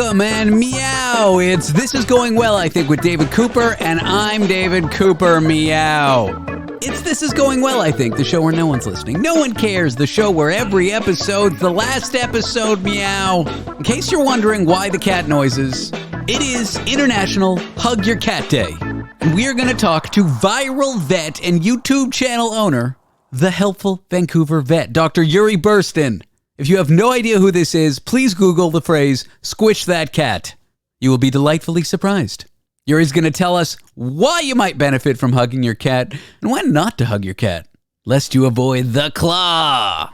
Welcome and meow. It's This Is Going Well, I think, with David Cooper, and I'm David Cooper, meow. It's This Is Going Well, I think, the show where no one's listening. No one cares, the show where every episode's the last episode, meow. In case you're wondering why the cat noises, it is International Hug Your Cat Day. And we are going to talk to viral vet and YouTube channel owner, the Helpful Vancouver Vet, Dr. Uri Burstyn. If you have no idea who this is, please Google the phrase, "squish that cat." You will be delightfully surprised. Yuri's going to tell us why you might benefit from hugging your cat and when not to hug your cat, lest you avoid the claw.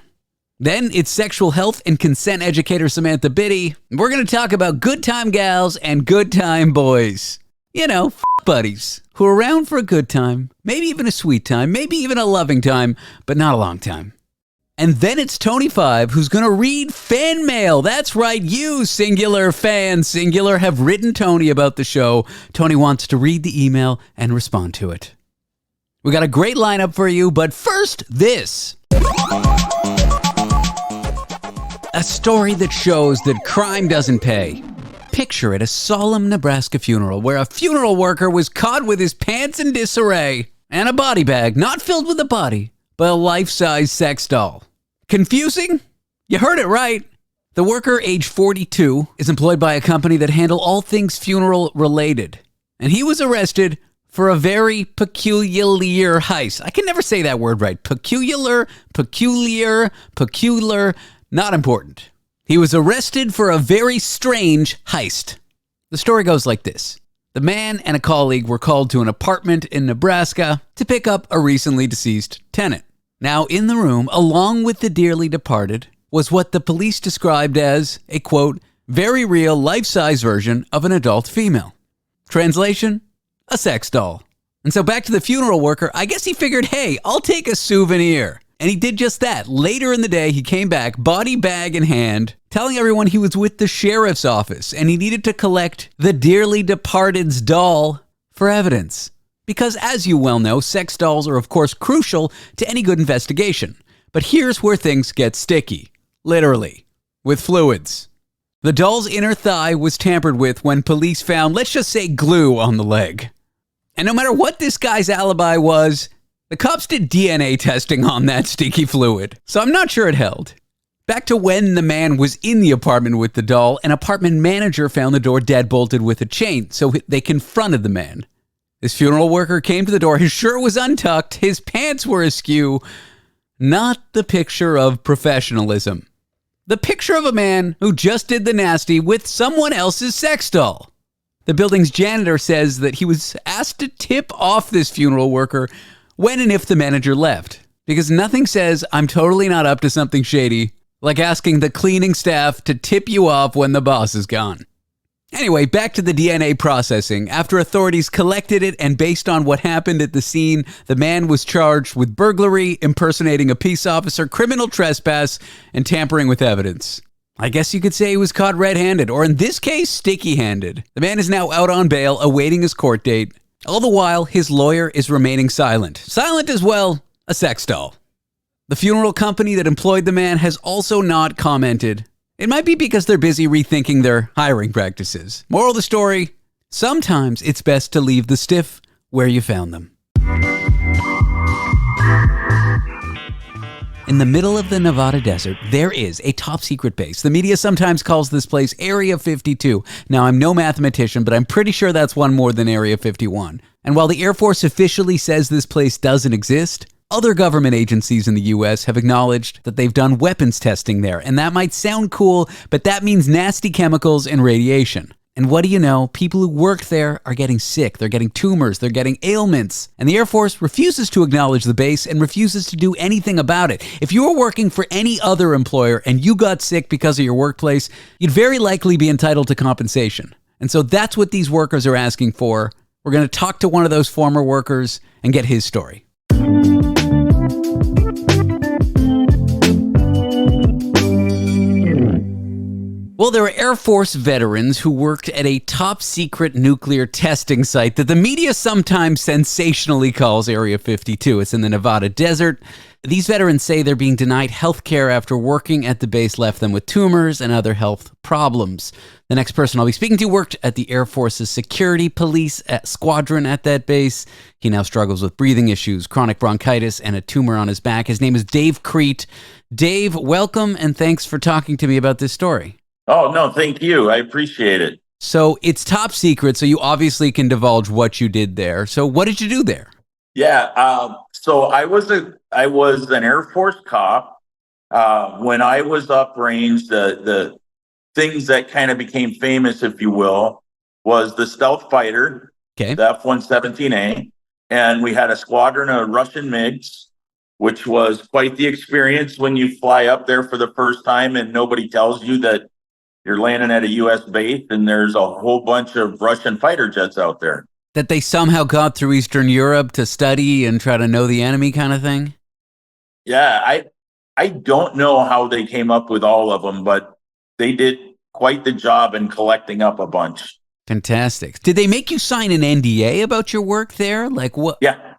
Then it's sexual health and consent educator Samantha Bitty. We're going to talk about good time gals and good time boys. You know, buddies who are around for a good time, maybe even a sweet time, maybe even a loving time, but not a long time. And then it's Tony5 who's going to read fan mail. That's right, you singular fans, singular, have written Tony about the show. Tony wants to read the email and respond to it. We got a great lineup for you, but first, this. A story that shows that crime doesn't pay. Picture it, a solemn Nebraska funeral where a funeral worker was caught with his pants in disarray and a body bag, not filled with a body, but a life-size sex doll. Confusing? You heard it right. The worker, age 42, is employed by a company that handle all things funeral-related. And he was arrested for a very peculiar heist. I can never say that word right. Peculiar, not important. He was arrested for a very strange heist. The story goes like this. The man and a colleague were called to an apartment in Nebraska to pick up a recently deceased tenant. Now, in the room, along with the dearly departed, was what the police described as a, quote, very real life-size version of an adult female. Translation? A sex doll. And so back to the funeral worker, I guess he figured, hey, I'll take a souvenir. And he did just that. Later in the day, he came back, body bag in hand, telling everyone he was with the sheriff's office and he needed to collect the dearly departed's doll for evidence. Because as you well know, sex dolls are of course crucial to any good investigation. But here's where things get sticky. Literally. With fluids. The doll's inner thigh was tampered with when police found, let's just say, glue on the leg. And no matter what this guy's alibi was, the cops did DNA testing on that sticky fluid, so I'm not sure it held. Back to when the man was in the apartment with the doll, an apartment manager found the door deadbolted with a chain, so they confronted the man. This funeral worker came to the door, his shirt was untucked, his pants were askew. Not the picture of professionalism. The picture of a man who just did the nasty with someone else's sex doll. The building's janitor says that he was asked to tip off this funeral worker when and if the manager left, because nothing says I'm totally not up to something shady like asking the cleaning staff to tip you off when the boss is gone. Anyway, back to the DNA processing. After authorities collected it and based on what happened at the scene, the man was charged with burglary, impersonating a peace officer, criminal trespass, and tampering with evidence. I guess you could say he was caught red-handed, or in this case, sticky-handed. The man is now out on bail, awaiting his court date. All the while, his lawyer is remaining silent. Silent as well, a sex doll. The funeral company that employed the man has also not commented. It might be because they're busy rethinking their hiring practices. Moral of the story, sometimes it's best to leave the stiff where you found them. In the middle of the Nevada desert, there is a top-secret base. The media sometimes calls this place Area 52. Now, I'm no mathematician, but I'm pretty sure that's one more than Area 51. And while the Air Force officially says this place doesn't exist, other government agencies in the U.S. have acknowledged that they've done weapons testing there. And that might sound cool, but that means nasty chemicals and radiation. And what do you know? People who work there are getting sick. They're getting tumors. They're getting ailments. And the Air Force refuses to acknowledge the base and refuses to do anything about it. If you were working for any other employer and you got sick because of your workplace, you'd very likely be entitled to compensation. And so that's what these workers are asking for. We're going to talk to one of those former workers and get his story. Well, there are Air Force veterans who worked at a top secret nuclear testing site that the media sometimes sensationally calls Area 52. It's in the Nevada desert. These veterans say they're being denied health care after working at the base left them with tumors and other health problems. The next person I'll be speaking to worked at the Air Force's security police squadron at that base. He now struggles with breathing issues, chronic bronchitis, and a tumor on his back. His name is Dave Crete. Dave, welcome, and thanks for talking to me about this story. Oh, no, thank you. I appreciate it. So it's top secret, so you obviously can divulge what you did there. So what did you do there? Yeah, so I was an Air Force cop. When I was uprange, the things that kind of became famous, if you will, was the stealth fighter, Okay. the F-117A, and we had a squadron of Russian MiGs, which was quite the experience when you fly up there for the first time and nobody tells you that you're landing at a U.S. base and there's a whole bunch of Russian fighter jets out there. That they somehow got through Eastern Europe to study and try to know the enemy kind of thing? Yeah, I don't know how they came up with all of them, but they did quite the job in collecting up a bunch. Fantastic. Did they make you sign an NDA about your work there? Like what? Yeah.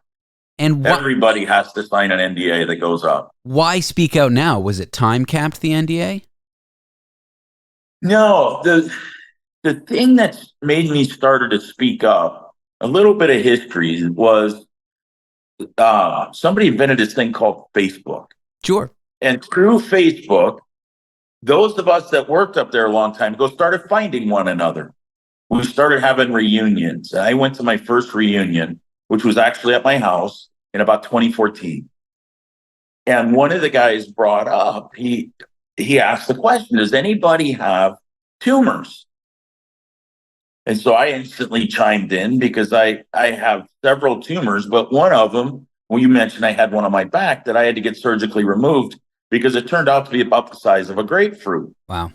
And everybody has to sign an NDA that goes up. Why speak out now? Was it time capped, the NDA? No, the thing that made me started to speak up, a little bit of history was somebody invented this thing called Facebook. Sure. And through Facebook, those of us that worked up there a long time ago started finding one another. We started having reunions. I went to my first reunion, which was actually at my house in about 2014. And one of the guys brought up, he asked the question, does anybody have tumors? And so I instantly chimed in because I have several tumors, but one of them, well, you mentioned I had one on my back that I had to get surgically removed because it turned out to be about the size of a grapefruit. Wow.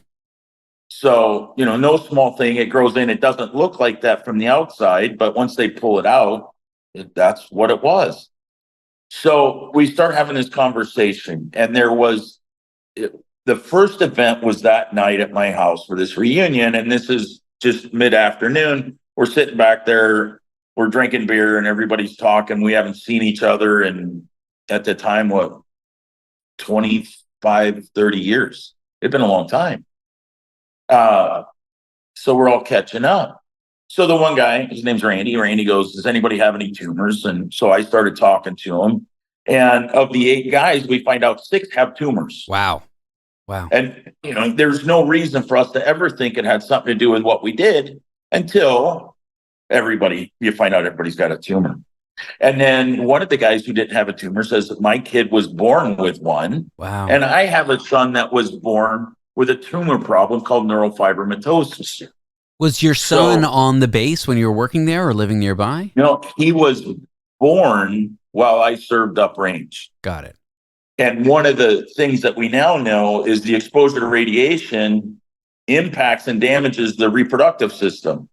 So, no small thing. It grows in. It doesn't look like that from the outside, but once they pull it out, that's what it was. So we start having this conversation, and the first event was that night at my house for this reunion, and this is just mid-afternoon. We're sitting back there, we're drinking beer, and everybody's talking. We haven't seen each other in, at the time, 25, 30 years. It'd been a long time. So we're all catching up. So the one guy, his name's Randy. Randy goes, does anybody have any tumors? And so I started talking to him. And of the 8 guys, we find out 6 have tumors. Wow. And, there's no reason for us to ever think it had something to do with what we did until you find out everybody's got a tumor. And then one of the guys who didn't have a tumor says that my kid was born with one. Wow. And I have a son that was born with a tumor problem called neurofibromatosis. Was your son on the base when you were working there or living nearby? No, he was born while I served uprange. Got it. And one of the things that we now know is the exposure to radiation impacts and damages the reproductive system.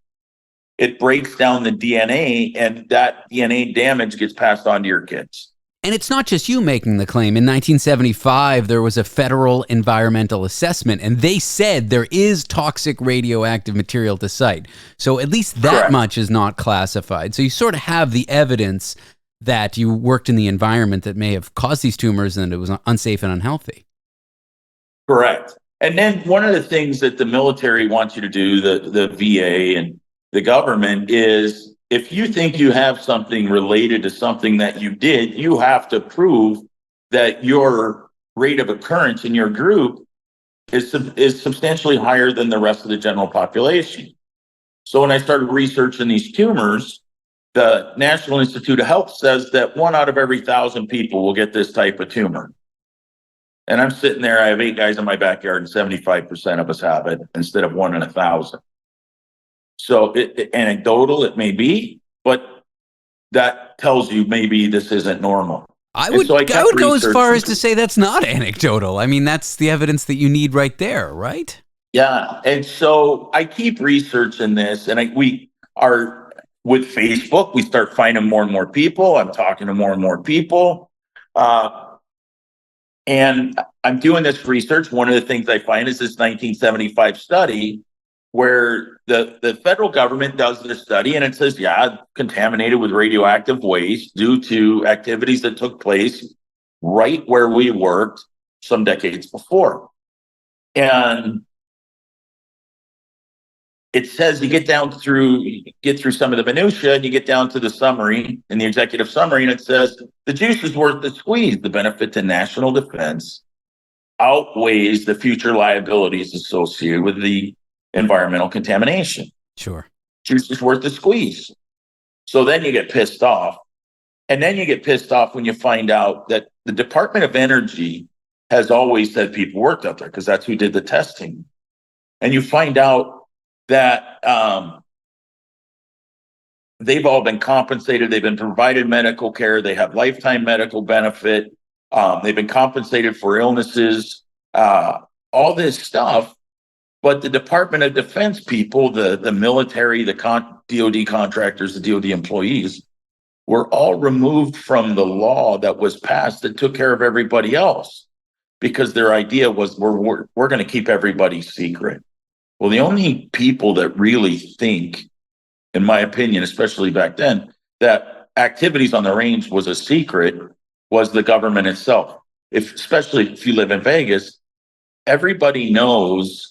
It breaks down the DNA, and that DNA damage gets passed on to your kids. And it's not just you making the claim. In 1975, there was a federal environmental assessment, and they said there is toxic radioactive material to site. So at least that Correct. much is not classified. So you sort of have the evidence that you worked in the environment that may have caused these tumors and it was unsafe and unhealthy. Correct. And then one of the things that the military wants you to do, the VA and the government, is if you think you have something related to something that you did, you have to prove that your rate of occurrence in your group is substantially higher than the rest of the general population. So when I started researching these tumors, the National Institute of Health says that 1 out of every 1,000 people will get this type of tumor. And I'm sitting there, I have 8 guys in my backyard and 75% of us have it instead of 1 in 1,000. So anecdotal, it may be, but that tells you maybe this isn't normal. I would go as far as to say that's not anecdotal. I mean, that's the evidence that you need right there, right? Yeah. And so I keep researching this, and we are with Facebook, we start finding more and more people. I'm talking to more and more people. And I'm doing this research. One of the things I find is this 1975 study where the federal government does this study and it says, yeah, contaminated with radioactive waste due to activities that took place right where we worked some decades before. And it says you get through some of the minutia and you get down to the summary and the executive summary, and it says the juice is worth the squeeze. The benefit to national defense outweighs the future liabilities associated with the environmental contamination. Sure. Juice is worth the squeeze. So then you get pissed off. And then you get pissed off when you find out that the Department of Energy has always said people worked out there because that's who did the testing. And you find out that they've all been compensated. They've been provided medical care. They have lifetime medical benefit. They've been compensated for illnesses, all this stuff. But the Department of Defense people, the military, the DOD contractors, the DOD employees, were all removed from the law that was passed that took care of everybody else because their idea was we're going to keep everybody secret. Well, the only people that really think, in my opinion, especially back then, that activities on the range was a secret was the government itself. Especially if you live in Vegas, everybody knows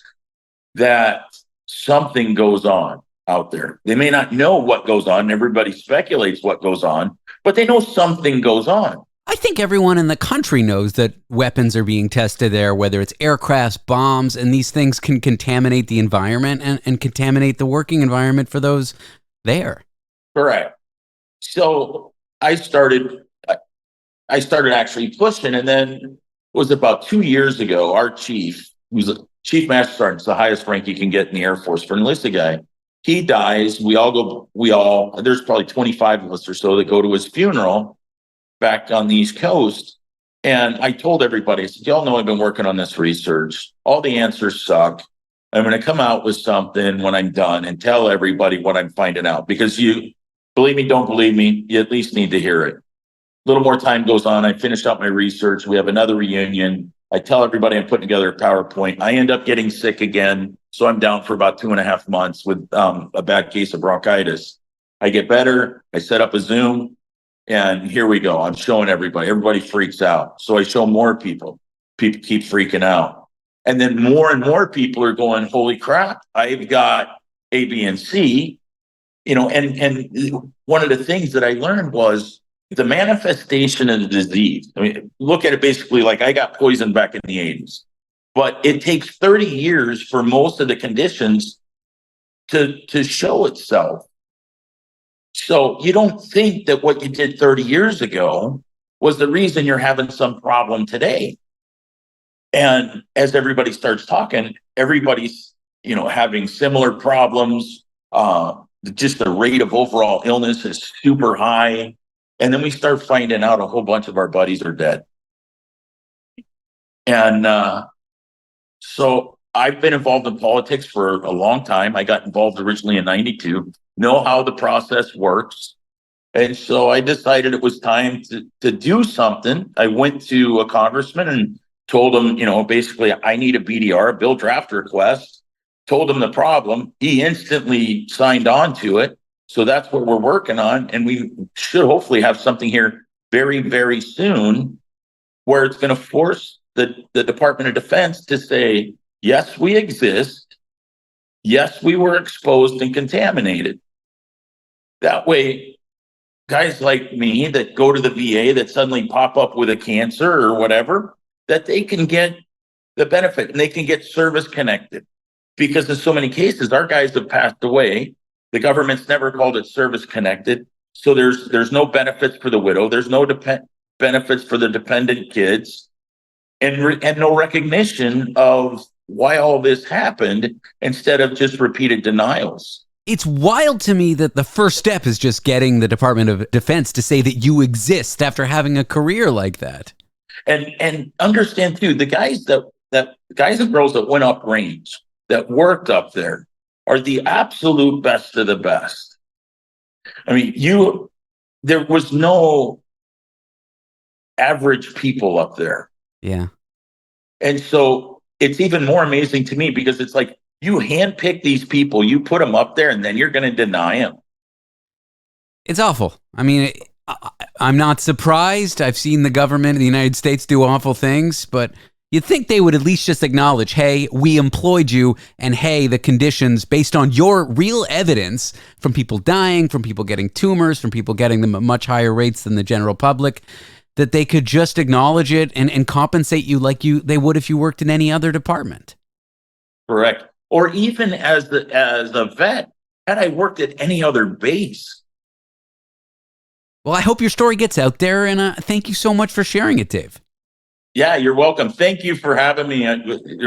that something goes on out there. They may not know what goes on. Everybody speculates what goes on, but they know something goes on. I think everyone in the country knows that weapons are being tested there, whether it's aircrafts, bombs, and these things can contaminate the environment and contaminate the working environment for those there. Correct. So I started actually pushing, and then it was about 2 years ago, our chief, who's a chief master sergeant, the highest rank you can get in the Air Force for an enlisted guy, he dies. There's probably 25 of us or so that go to his funeral back on the East Coast. And I told everybody, I said, y'all know I've been working on this research. All the answers suck. I'm going to come out with something when I'm done and tell everybody what I'm finding out. Because you, believe me, don't believe me, you at least need to hear it. A little more time goes on. I finished up my research. We have another reunion. I tell everybody I'm putting together a PowerPoint. I end up getting sick again. So I'm down for about 2.5 months with a bad case of bronchitis. I get better. I set up a Zoom. And here we go. I'm showing everybody. Everybody freaks out. So I show more people. People keep freaking out. And then more and more people are going, holy crap, I've got A, B, and C. And one of the things that I learned was the manifestation of the disease. I mean, look at it basically like I got poisoned back in the 80s. But it takes 30 years for most of the conditions to show itself. So you don't think that what you did 30 years ago was the reason you're having some problem today. And as everybody starts talking, everybody's, having similar problems. Just the rate of overall illness is super high. And then we start finding out a whole bunch of our buddies are dead. And so I've been involved in politics for a long time. I got involved originally in 92. Know how the process works. And so I decided it was time to do something. I went to a congressman and told him, basically, I need a BDR, a bill draft request, told him the problem. He instantly signed on to it. So that's what we're working on. And we should hopefully have something here very, very soon where it's going to force the Department of Defense to say, yes, we exist. Yes, we were exposed and contaminated. That way, guys like me that go to the VA that suddenly pop up with a cancer or whatever, that they can get the benefit and they can get service connected. Because in so many cases, our guys have passed away. The government's never called it service connected. So there's no benefits for the widow. There's no benefits for the dependent kids and no recognition of why all this happened instead of just repeated denials. It's wild to me that the first step is just getting the Department of Defense to say that you exist after having a career like that. And understand too, the guys guys and girls that went up range, that worked up there, are the absolute best of the best. I mean, there was no average people up there. Yeah. And so it's even more amazing to me because it's like you handpick these people, you put them up there, and then you're going to deny them. It's awful. I mean, I'm not surprised. I've seen the government of the United States do awful things, but you'd think they would at least just acknowledge, hey, we employed you, and hey, the conditions based on your real evidence from people dying, from people getting tumors, from people getting them at much higher rates than the general public, that they could just acknowledge it and compensate you like they would if you worked in any other department. Correct. Or even as a vet, had I worked at any other base. Well, I hope your story gets out there, and thank you so much for sharing it, Dave. Yeah, you're welcome. Thank you for having me.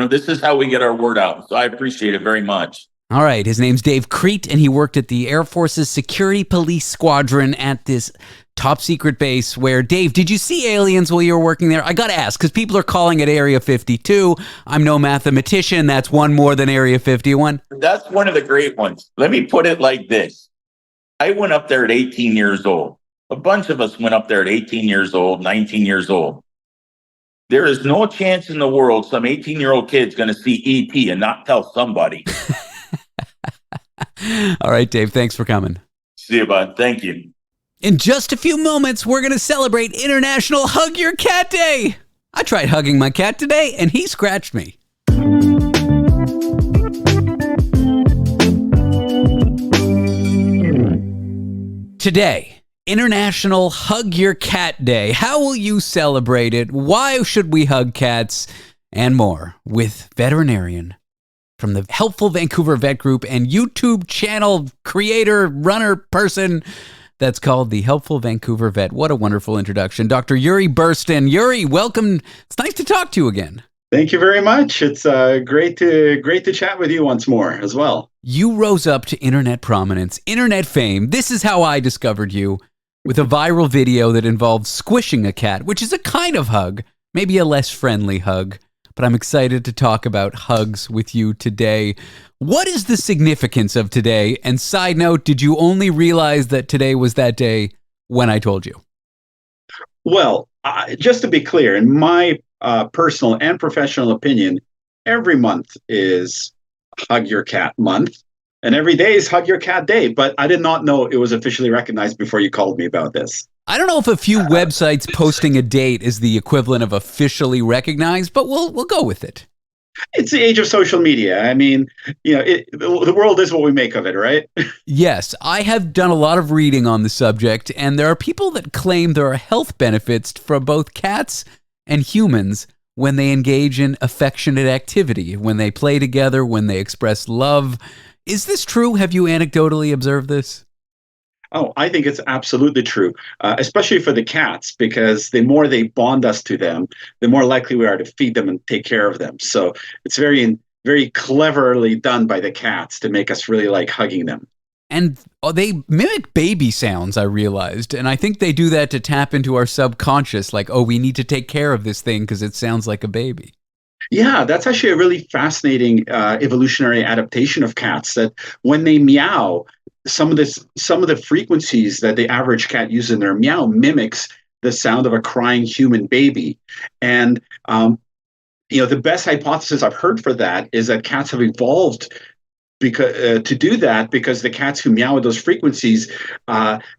This is how we get our word out. So I appreciate it very much. All right. His name's Dave Crete, and he worked at the Air Force's Security Police Squadron at this top secret base where, Dave, did you see aliens while you were working there? I got to ask, because people are calling it Area 52. I'm no mathematician. That's one more than Area 51. That's one of the great ones. Let me put it like this. I went up there at 18 years old. A bunch of us went up there at 18 years old, 19 years old. There is no chance in the world some 18-year-old kid's going to see E.T. and not tell somebody. All right, Dave, thanks for coming. See you, bud. Thank you. In just a few moments, we're going to celebrate International Hug Your Cat Day. I tried hugging my cat today, and he scratched me. Today, International Hug Your Cat Day. How will you celebrate it? Why should we hug cats? And more with veterinarian from the Helpful Vancouver Vet Group and YouTube channel creator, runner, person that's called the Helpful Vancouver Vet. What a wonderful introduction. Dr. Uri Burstyn. Uri, welcome. It's nice to talk to you again. Thank you very much. It's great to chat with you once more as well. You rose up to internet prominence, internet fame. This is how I discovered you, with a viral video that involved squishing a cat, which is a kind of hug, maybe a less friendly hug. But I'm excited to talk about hugs with you today. What is the significance of today? And side note, did you only realize that today was that day when I told you? Well, just to be clear, in my personal and professional opinion, every month is Hug Your Cat Month, and every day is Hug Your Cat Day. But I did not know it was officially recognized before you called me about this. I don't know if a few websites posting a date is the equivalent of officially recognized, but we'll go with it. It's the age of social media. I mean, the world is what we make of it, right? Yes, I have done a lot of reading on the subject, and there are people that claim there are health benefits for both cats and humans when they engage in affectionate activity, when they play together, when they express love. Is this true? Have you anecdotally observed this? Oh, I think it's absolutely true, especially for the cats, because the more they bond us to them, the more likely we are to feed them and take care of them. So it's very, very cleverly done by the cats to make us really like hugging them. And they mimic baby sounds, I realized. And I think they do that to tap into our subconscious, like, oh, we need to take care of this thing because it sounds like a baby. Yeah, that's actually a really fascinating evolutionary adaptation of cats, that when they meow, some of the frequencies that the average cat uses in their meow mimics the sound of a crying human baby. And the best hypothesis I've heard for that is that cats have evolved because to do that, because the cats who meow with those frequencies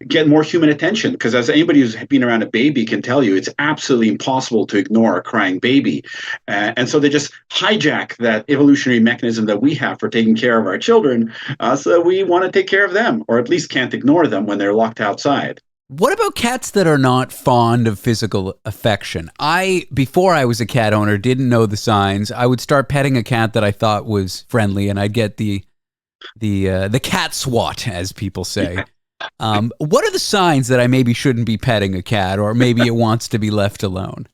get more human attention. Because as anybody who's been around a baby can tell you, it's absolutely impossible to ignore a crying baby. And so they just hijack that evolutionary mechanism that we have for taking care of our children, so that we want to take care of them, or at least can't ignore them when they're locked outside. What about cats that are not fond of physical affection? Before I was a cat owner, didn't know the signs. I would start petting a cat that I thought was friendly, and I'd get the cat swat, as people say. What are the signs that I maybe shouldn't be petting a cat, or maybe it wants to be left alone?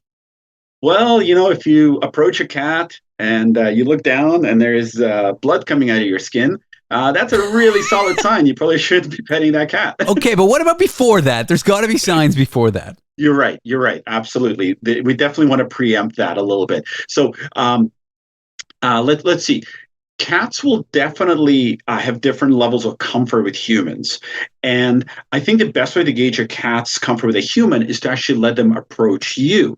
Well, if you approach a cat and you look down and there's blood coming out of your skin, that's a really solid sign. You probably shouldn't be petting that cat. Okay, but what about before that? There's got to be signs before that. You're right. Absolutely. We definitely want to preempt that a little bit. So let's see. Cats will definitely have different levels of comfort with humans. And I think the best way to gauge a cat's comfort with a human is to actually let them approach you.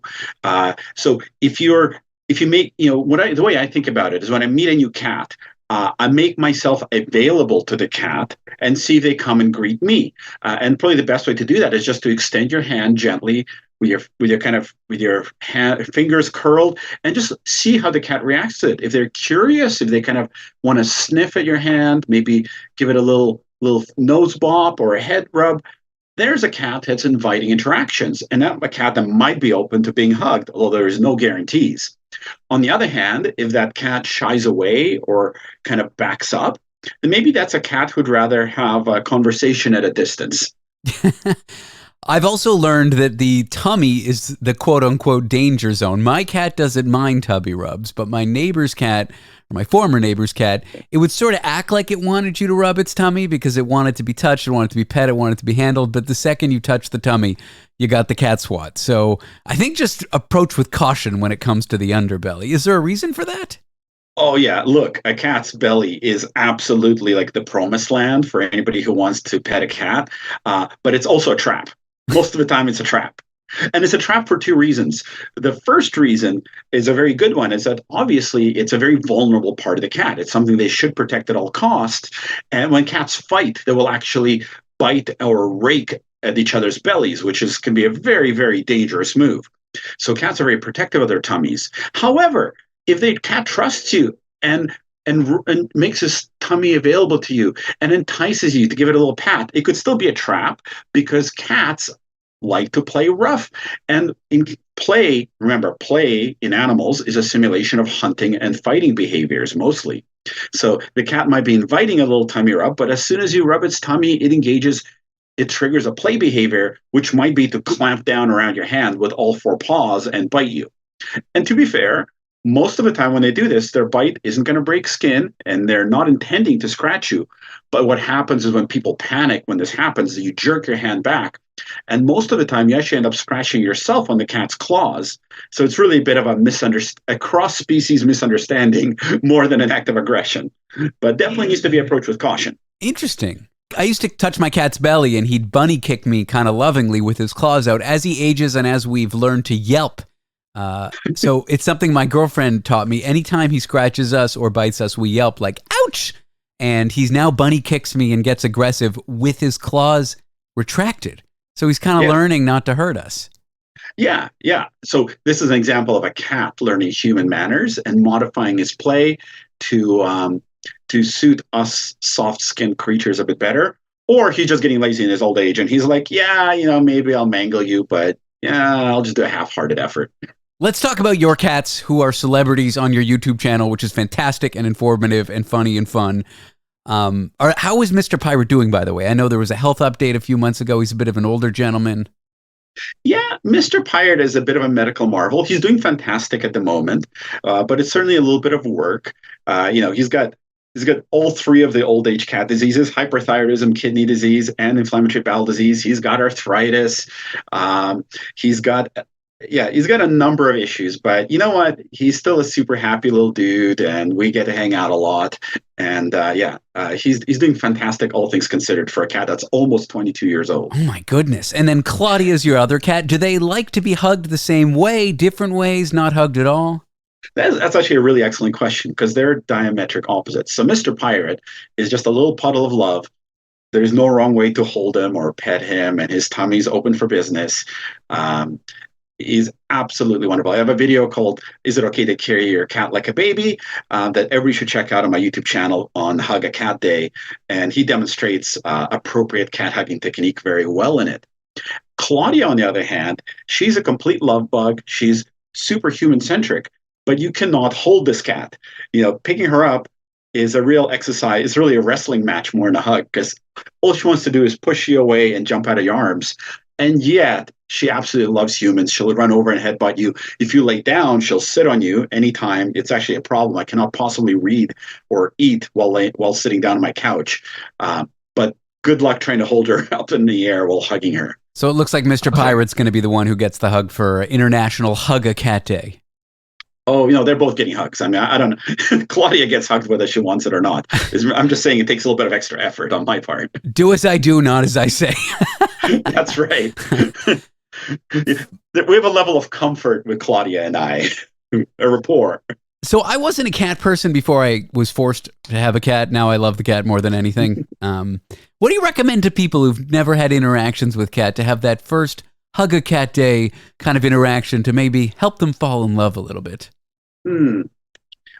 So if you're if you make, the way I think about it is when I meet a new cat, I make myself available to the cat and see if they come and greet me. And probably the best way to do that is just to extend your hand gently with your fingers curled, and just see how the cat reacts to it. If they're curious, if they kind of want to sniff at your hand, maybe give it a little nose bop or a head rub, there's a cat that's inviting interactions, and that a cat that might be open to being hugged, although there is no guarantees. On the other hand, if that cat shies away or kind of backs up, then maybe that's a cat who'd rather have a conversation at a distance. I've also learned that the tummy is the quote-unquote danger zone. My cat doesn't mind tummy rubs, but my neighbor's cat, or my former neighbor's cat, it would sort of act like it wanted you to rub its tummy because it wanted to be touched, it wanted to be pet, it wanted to be handled, but the second you touch the tummy, you got the cat swat. So I think just approach with caution when it comes to the underbelly. Is there a reason for that? Oh, yeah. Look, a cat's belly is absolutely like the promised land for anybody who wants to pet a cat, but it's also a trap. Most of the time, it's a trap. And it's a trap for two reasons. The first reason is a very good one, is that obviously it's a very vulnerable part of the cat. It's something they should protect at all costs. And when cats fight, they will actually bite or rake at each other's bellies, which can be a very, very dangerous move. So cats are very protective of their tummies. However, if the cat trusts you and makes his tummy available to you and entices you to give it a little pat, it could still be a trap, because cats like to play rough. And in play, remember, play in animals is a simulation of hunting and fighting behaviors mostly. So the cat might be inviting a little tummy rub, but as soon as you rub its tummy, it triggers a play behavior, which might be to clamp down around your hand with all four paws and bite you. And to be fair, most of the time when they do this, their bite isn't going to break skin and they're not intending to scratch you. But what happens is when people panic when this happens, you jerk your hand back. And most of the time, you actually end up scratching yourself on the cat's claws. So it's really a bit of a cross-species misunderstanding more than an act of aggression. But definitely needs to be approached with caution. Interesting. I used to touch my cat's belly and he'd bunny kick me kind of lovingly with his claws out. As he ages and as we've learned to yelp, so it's something my girlfriend taught me. Anytime he scratches us or bites us, we yelp like, ouch! And he's now bunny kicks me and gets aggressive with his claws retracted. So he's kind of learning not to hurt us. Yeah. So this is an example of a cat learning human manners and modifying his play to suit us soft-skinned creatures a bit better. Or he's just getting lazy in his old age and he's like, maybe I'll mangle you, but I'll just do a half-hearted effort. Let's talk about your cats who are celebrities on your YouTube channel, which is fantastic and informative and funny and fun. How is Mr. Pirate doing, by the way? I know there was a health update a few months ago. He's a bit of an older gentleman. Yeah, Mr. Pirate is a bit of a medical marvel. He's doing fantastic at the moment, but it's certainly a little bit of work. He's got all three of the old age cat diseases: hyperthyroidism, kidney disease, and inflammatory bowel disease. He's got arthritis. He's got a number of issues, but you know what? He's still a super happy little dude, and we get to hang out a lot. And he's doing fantastic, all things considered, for a cat that's almost 22 years old. Oh my goodness. And then Claudia's your other cat. Do they like to be hugged the same way, different ways, not hugged at all? That's actually a really excellent question, because they're diametric opposites. So Mr. Pirate is just a little puddle of love. There's no wrong way to hold him or pet him, and his tummy's open for business. He's absolutely wonderful. I have a video called "Is It Okay to Carry Your Cat Like a Baby?" That everybody should check out on my YouTube channel on Hug a Cat Day. And he demonstrates appropriate cat hugging technique very well in it. Claudia, on the other hand, she's a complete love bug. She's super human-centric, but you cannot hold this cat. Picking her up is a real exercise. It's really a wrestling match more than a hug, because all she wants to do is push you away and jump out of your arms. And yet, she absolutely loves humans. She'll run over and headbutt you. If you lay down, she'll sit on you anytime. It's actually a problem. I cannot possibly read or eat while sitting down on my couch. But good luck trying to hold her up in the air while hugging her. So it looks like Mr. Pirate's going to be the one who gets the hug for International Hug a Cat Day. Oh, they're both getting hugs. I mean, I don't know. Claudia gets hugged whether she wants it or not. I'm just saying it takes a little bit of extra effort on my part. Do as I do, not as I say. That's right. We have a level of comfort with Claudia and I. a rapport. So I wasn't a cat person before I was forced to have a cat. Now I love the cat more than anything. What do you recommend to people who've never had interactions with cat to have that first hug a cat day kind of interaction to maybe help them fall in love a little bit? Hmm.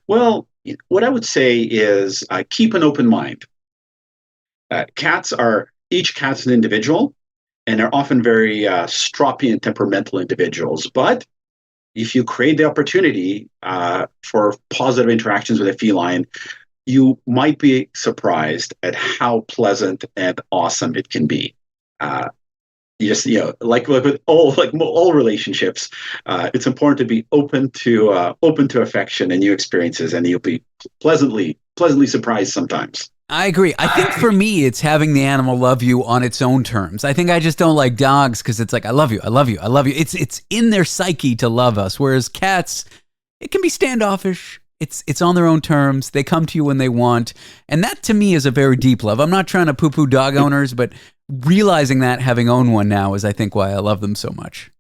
Well, what I would say is keep an open mind. Each cat's an individual, and they're often very stroppy and temperamental individuals. But if you create the opportunity for positive interactions with a feline, you might be surprised at how pleasant and awesome it can be. Like with all relationships, it's important to be open to affection and new experiences, and you'll be pleasantly surprised sometimes. I agree. I think for me, it's having the animal love you on its own terms. I think I just don't like dogs because it's like, I love you, I love you, I love you. It's in their psyche to love us, whereas cats, it can be standoffish. It's on their own terms. They come to you when they want. And that to me is a very deep love. I'm not trying to poo-poo dog owners, but realizing that, having owned one now, is I think why I love them so much.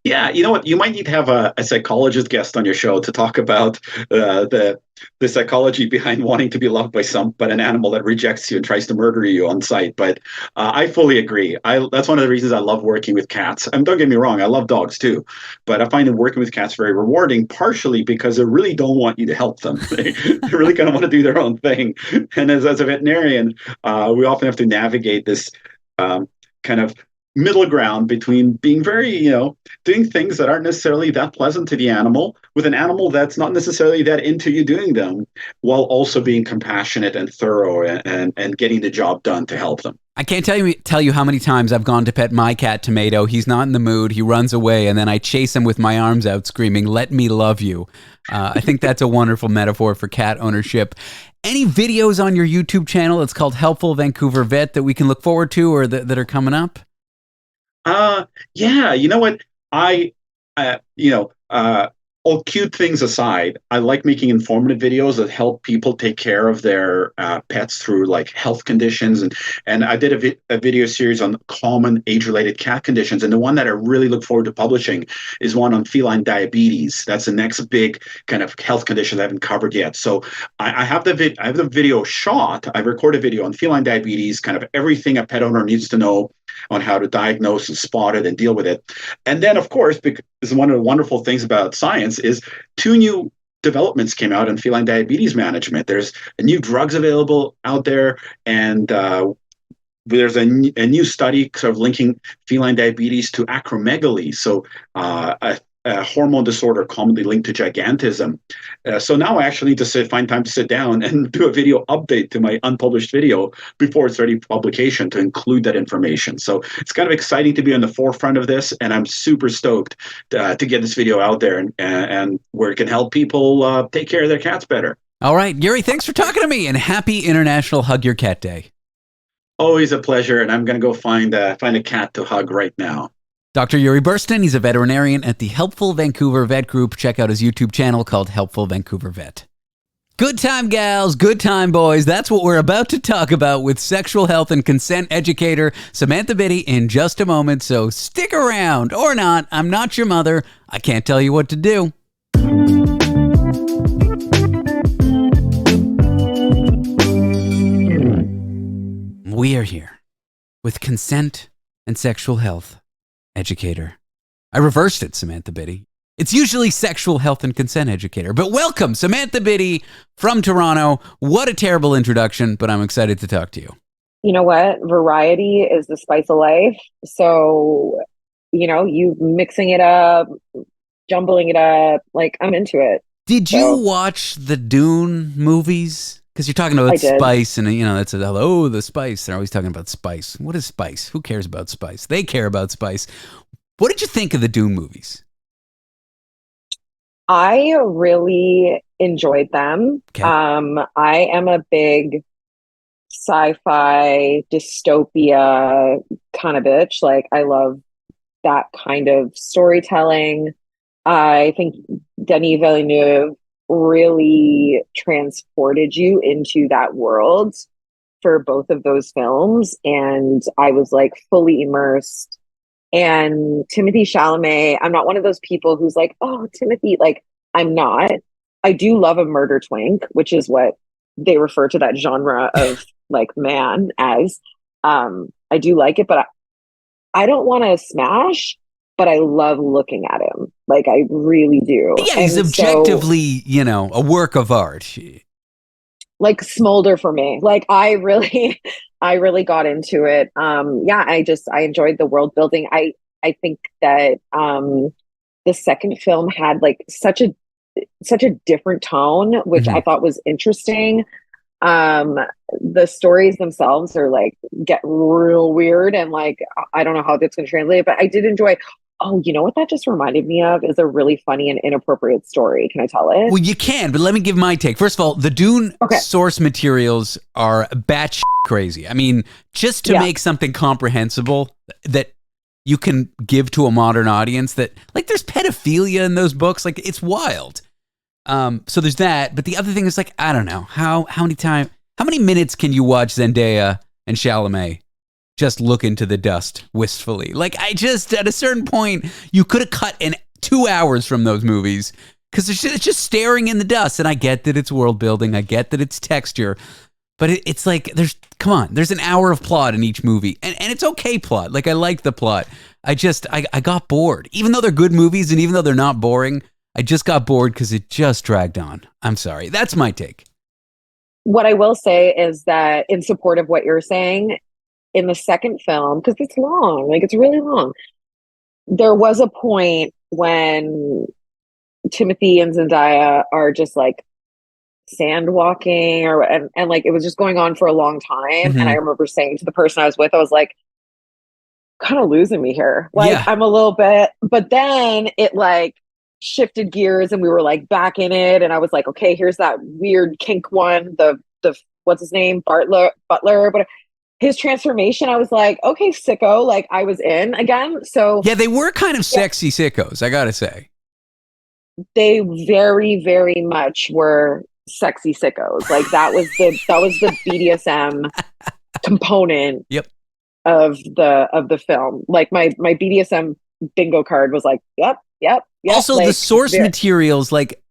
Yeah, you know what? You might need to have a psychologist guest on your show to talk about the psychology behind wanting to be loved by an animal that rejects you and tries to murder you on sight. But I fully agree. That's one of the reasons I love working with cats. And don't get me wrong, I love dogs too, but I find that working with cats very rewarding, partially because they really don't want you to help them. They really kind of want to do their own thing. And as a veterinarian, we often have to navigate this kind of middle ground between being very, doing things that aren't necessarily that pleasant to the animal with an animal that's not necessarily that into you doing them, while also being compassionate and thorough and getting the job done to help them. I can't tell you how many times I've gone to pet my cat Tomato. He's not in the mood. He runs away, and then I chase him with my arms out, screaming, "Let me love you." I think that's a wonderful metaphor for cat ownership. Any videos on your YouTube channel? It's called Helpful Vancouver Vet that we can look forward to or that are coming up? Yeah, you know what? All cute things aside, I like making informative videos that help people take care of their pets through like health conditions. And I did a video series on common age-related cat conditions. And the one that I really look forward to publishing is one on feline diabetes. That's the next big kind of health condition I haven't covered yet. So I have the video shot. I recorded a video on feline diabetes, kind of everything a pet owner needs to know on how to diagnose and spot it and deal with it. And then, of course, because one of the wonderful things about science is 2 new developments came out in feline diabetes management. There's new drugs available out there, and there's a new study sort of linking feline diabetes to acromegaly, so a hormone disorder commonly linked to gigantism. So now I actually need to find time to sit down and do a video update to my unpublished video before it's ready for publication to include that information. So it's kind of exciting to be on the forefront of this, and I'm super stoked to get this video out there and where it can help people take care of their cats better. All right, Uri, thanks for talking to me, and happy International Hug Your Cat Day. Always a pleasure, and I'm going to go find a cat to hug right now. Dr. Uri Burstyn, he's a veterinarian at the Helpful Vancouver Vet Group. Check out his YouTube channel called Helpful Vancouver Vet. Good time, gals. Good time, boys. That's what we're about to talk about with sexual health and consent educator Samantha Bitty in just a moment. So stick around or not. I'm not your mother. I can't tell you what to do. We are here with consent and sexual health educator. I reversed it, Samantha Bitty. It's usually sexual health and consent educator, but welcome, Samantha Bitty from Toronto. What a terrible introduction, but I'm excited to talk to you. You know what? Variety is the spice of life. So, you mixing it up, jumbling it up, like I'm into it. Did you watch the Dune movies? Because you're talking about spice, and that's the spice. They're always talking about spice. What is spice? Who cares about spice? They care about spice. What did you think of the Dune movies? I really enjoyed them. Okay. I am a big sci-fi dystopia kind of bitch. Like, I love that kind of storytelling. I think Denis Villeneuve really transported you into that world for both of those films, and I was like fully immersed. And Timothée Chalamet, I'm not one of those people who's like, oh, Timothy, like I'm not. I do love a murder twink, which is what they refer to that genre of like man as. I do like it, but I don't want to smash, but I love looking at him. Like I really do. Yeah, he's And objectively, a work of art. like smolder for me. Like I really I really got into it. Yeah, I enjoyed the world building. I think that the second film had like such a different tone, which I thought was interesting. The stories themselves are like get real weird, and like I don't know how that's going to translate, but I did enjoy. Oh, you know what that just reminded me of is a really funny and inappropriate story. Can I tell it? Well, you can, but let me give my take. First of all, the Dune source materials are batshit crazy. I mean, just to make something comprehensible that you can give to a modern audience, that like there's pedophilia in those books, like it's wild. So there's that, but the other thing is like I don't know how many minutes can you watch Zendaya and Chalamet just look into the dust wistfully? Like I just at a certain point you could have cut in 2 hours from those movies because it's just staring in the dust. And I get that it's world building, I get that it's texture, but it's like there's an hour of plot in each movie, and it's okay plot. Like I like the plot. I got bored, even though they're good movies and even though they're not boring. I just got bored because it just dragged on. I'm sorry. That's my take. What I will say is that in support of what you're saying, in the second film, because it's long, like it's really long, there was a point when Timothy and Zendaya are just like sand walking and like it was just going on for a long time. And I remember saying to the person I was with, I was like, kind of losing me here. Like I'm a little bit, but then it like shifted gears and we were like back in it, and I was like, okay, here's that weird kink one, the what's his name, Butler, but his transformation, I was like, okay, sicko, like I was in again. So yeah, they were kind of sexy sickos, I gotta say. They very, very much were sexy sickos. Like that was the BDSM component of the film. Like my BDSM bingo card was like, yep. Also, like, the source materials, like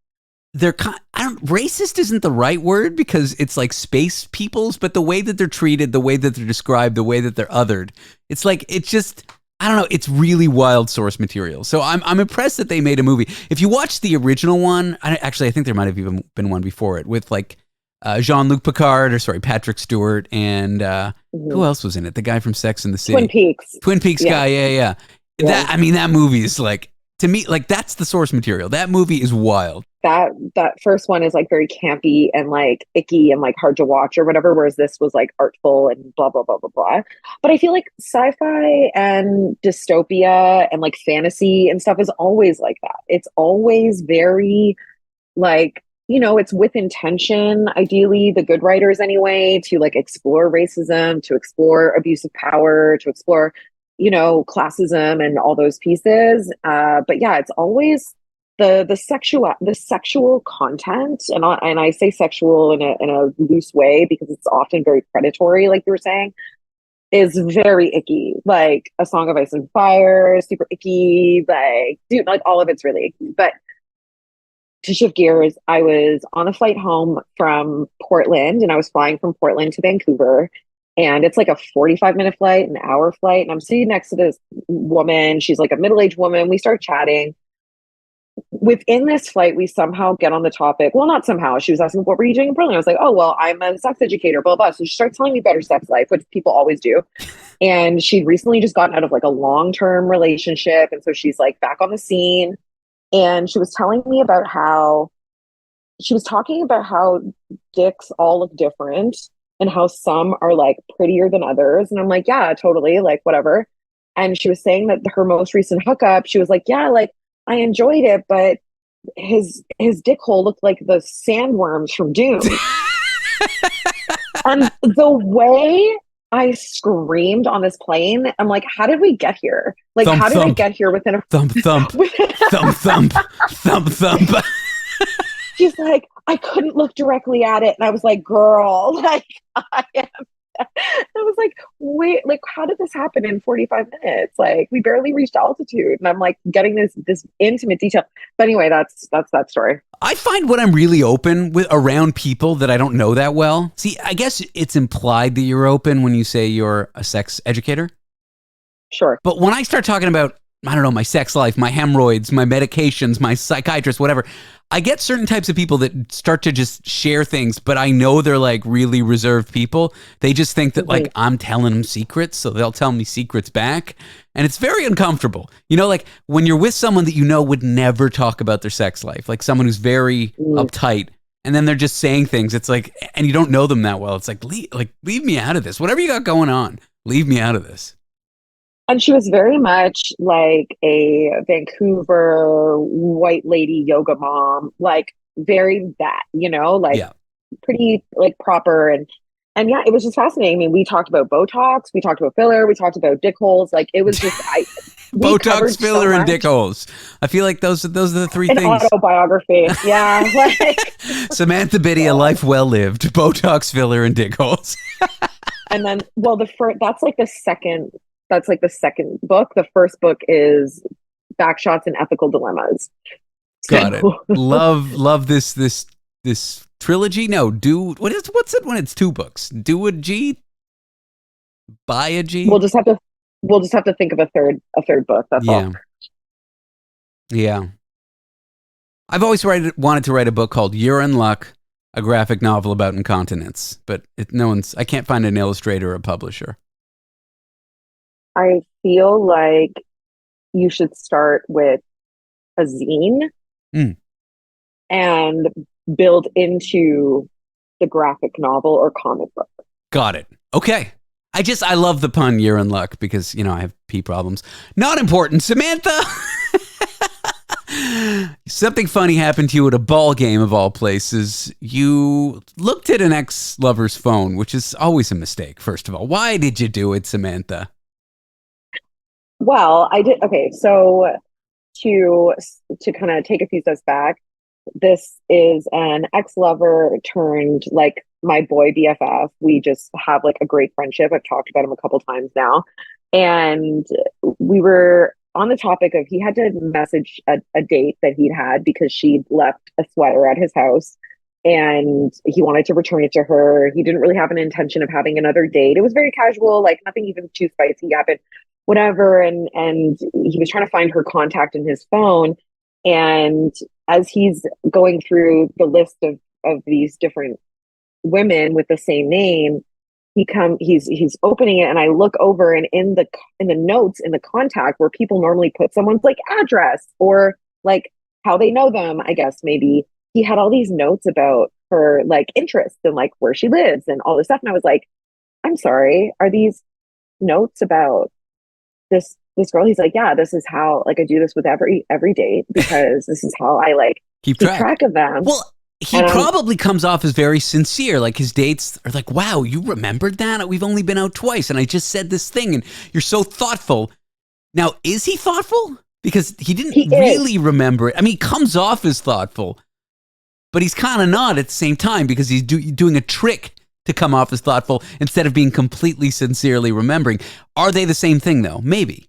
they're racist isn't the right word because it's like space peoples, but the way that they're treated, the way that they're described, the way that they're othered, it's like it's just I don't know. It's really wild source material. So I'm impressed that they made a movie. If you watch the original one, I think there might have even been one before it with like Jean-Luc Patrick Stewart, and who else was in it? The guy from Sex and the City. Twin Peaks guy. Yeah. That movie is like, to me, like that's the source material. That movie is wild. That first one is like very campy and like icky and like hard to watch or whatever, whereas this was like artful and blah blah blah blah blah. But I feel like sci-fi and dystopia and like fantasy and stuff is always like that. It's always very like, it's with intention, ideally the good writers anyway, to like explore racism, to explore abuse of power, to explore classism and all those pieces. But yeah, it's always the sexual content, and I say sexual in a loose way because it's often very predatory, like you were saying, is very icky. Like A Song of Ice and Fire, super icky. Like, dude, like all of it's really icky. But to shift gears, I was on a flight home from Portland, and I was flying from Portland to Vancouver. And it's like a 45-minute flight, an hour flight. And I'm sitting next to this woman. She's like a middle-aged woman. We start chatting. Within this flight, we somehow get on the topic. Well, not somehow. She was asking, what were you doing in Portland? I was like, oh, well, I'm a sex educator, blah, blah. So she starts telling me about her sex life, which people always do. And she'd recently just gotten out of like a long-term relationship. And so she's like back on the scene. And she was telling me about she was talking about how dicks all look different and how some are like prettier than others. And I'm like, yeah, totally, like whatever. And she was saying that her most recent hookup, she was like, yeah, like I enjoyed it, but his dick hole looked like the sandworms from Dune. And the way I screamed on this plane, I'm like, how did we get here? Like, thump, how did thump. I get here within a thump, thump, thump, thump, thump, thump. She's like, I couldn't look directly at it. And I was like, girl, like I am I was like, wait, like, how did this happen in 45 minutes? Like, we barely reached altitude. And I'm like getting this intimate detail. But anyway, that's that story. I find when I'm really open with around people that I don't know that well. See, I guess it's implied that you're open when you say you're a sex educator. Sure. But when I start talking about, I don't know, my sex life, my hemorrhoids, my medications, my psychiatrist, whatever, I get certain types of people that start to just share things, but I know they're like really reserved people. They just think that like I'm telling them secrets, so they'll tell me secrets back. And it's very uncomfortable. You know, like when you're with someone that you know would never talk about their sex life, like someone who's very uptight, and then they're just saying things. It's like, and you don't know them that well. It's like, leave me out of this. Whatever you got going on, leave me out of this. And she was very much like a Vancouver white lady yoga mom, like very that, you know, like pretty like proper. And yeah, it was just fascinating. I mean, we talked about Botox, we talked about filler, we talked about dick holes. Like it was just Botox, filler, and dick holes. I feel like those are the three things. Autobiography. Yeah. Like, Samantha Bitty, a life well lived. Botox, filler, and dick holes. And then, well, that's like the second book. The first book is Backshots and Ethical Dilemmas. Got it. Love this trilogy. No, what's it when it's two books? Do a G? Buy a G? We'll just have to think of a third book. That's all. Yeah. I've always wanted to write a book called You're in Luck, a graphic novel about incontinence, but I can't find an illustrator or a publisher. I feel like you should start with a zine and build into the graphic novel or comic book. Got it. Okay. I love the pun "you're in luck" because, you know, I have pee problems. Not important. Samantha, something funny happened to you at a ball game of all places. You looked at an ex-lover's phone, which is always a mistake, first of all. Why did you do it, Samantha? Well, I did. Okay, so to kind of take a few steps back, this is an ex-lover turned like my boy BFF. We just have like a great friendship. I've talked about him a couple times now, and we were on the topic of he had to message a date that he'd had because she'd left a sweater at his house, and he wanted to return it to her. He didn't really have an intention of having another date. It was very casual, like nothing even too spicy happened. Whatever, and he was trying to find her contact in his phone, and as he's going through the list of these different women with the same name, he's opening it, and I look over, and in the notes in the contact where people normally put someone's like address or like how they know them, I guess maybe he had all these notes about her like interests and like where she lives and all this stuff, and I was like, I'm sorry, are these notes about this girl? He's like, yeah, this is how like I do this with every date because this is how I like keep track of them. Well, he probably comes off as very sincere. Like his dates are like, wow, you remembered that? We've only been out twice and I just said this thing and you're so thoughtful. Now, is he thoughtful? Because he didn't really remember it. I mean, he comes off as thoughtful, but he's kind of not at the same time because he's doing a trick to come off as thoughtful instead of being completely sincerely remembering. Are they the same thing though? Maybe.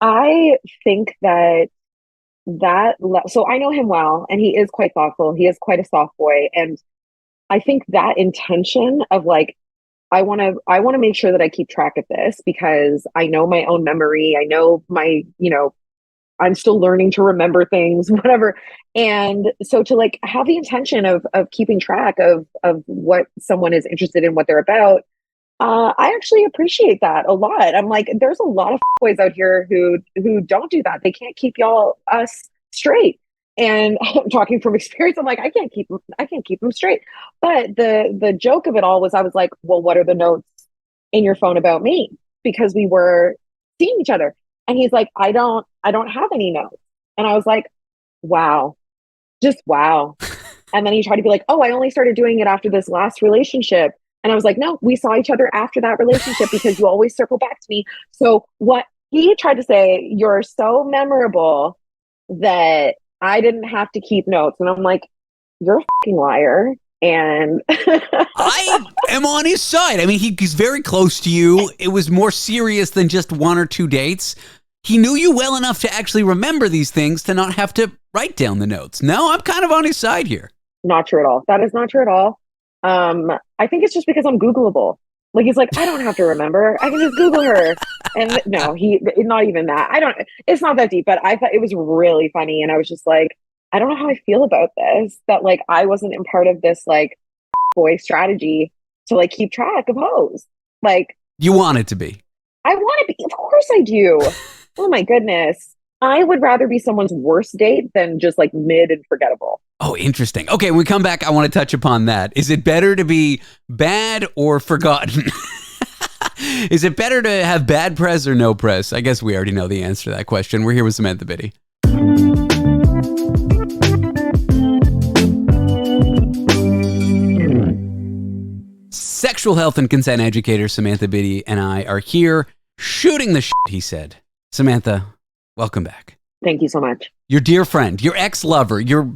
I think so I know him well, and he is quite thoughtful. He is quite a soft boy. And I think that intention of like, I want to make sure that I keep track of this because I know my own memory. I know my, you know, I'm still learning to remember things, whatever. And so to like have the intention of keeping track of what someone is interested in, what they're about, I actually appreciate that a lot. I'm like, there's a lot of boys out here who don't do that. They can't keep us straight. And I'm talking from experience. I'm like, I can't keep them straight. But the joke of it all was, I was like, well, what are the notes in your phone about me? Because we were seeing each other. And he's like, I don't have any notes. And I was like, wow, just wow. And then he tried to be like, oh, I only started doing it after this last relationship. And I was like, no, we saw each other after that relationship because you always circle back to me. So what he tried to say, you're so memorable that I didn't have to keep notes. And I'm like, you're a fucking liar. And I am on his side. I mean, he's very close to you. It was more serious than just 1 or 2 dates. He knew you well enough to actually remember these things to not have to write down the notes. No, I'm kind of on his side here. not true at all. That is not true at all. I think it's just because I'm Googleable. Like, he's like, I don't have to remember. I can just Google her. And no, not even that. It's not that deep, but I thought it was really funny. And I was just like, I don't know how I feel about this, that like, I wasn't in part of this like boy strategy to like keep track of hoes. Like, You want it to be. I want to be, of course I do. Oh my goodness. I would rather be someone's worst date than just like mid and forgettable. Oh, interesting. Okay, when we come back, I want to touch upon that. Is it better to be bad or forgotten? Is it better to have bad press or no press? I guess we already know the answer to that question. We're here with Samantha Bitty. Sexual health and consent educator Samantha Bitty and I are here shooting the shit, he said. Samantha, welcome back. Thank you so much. Your dear friend, your ex-lover, your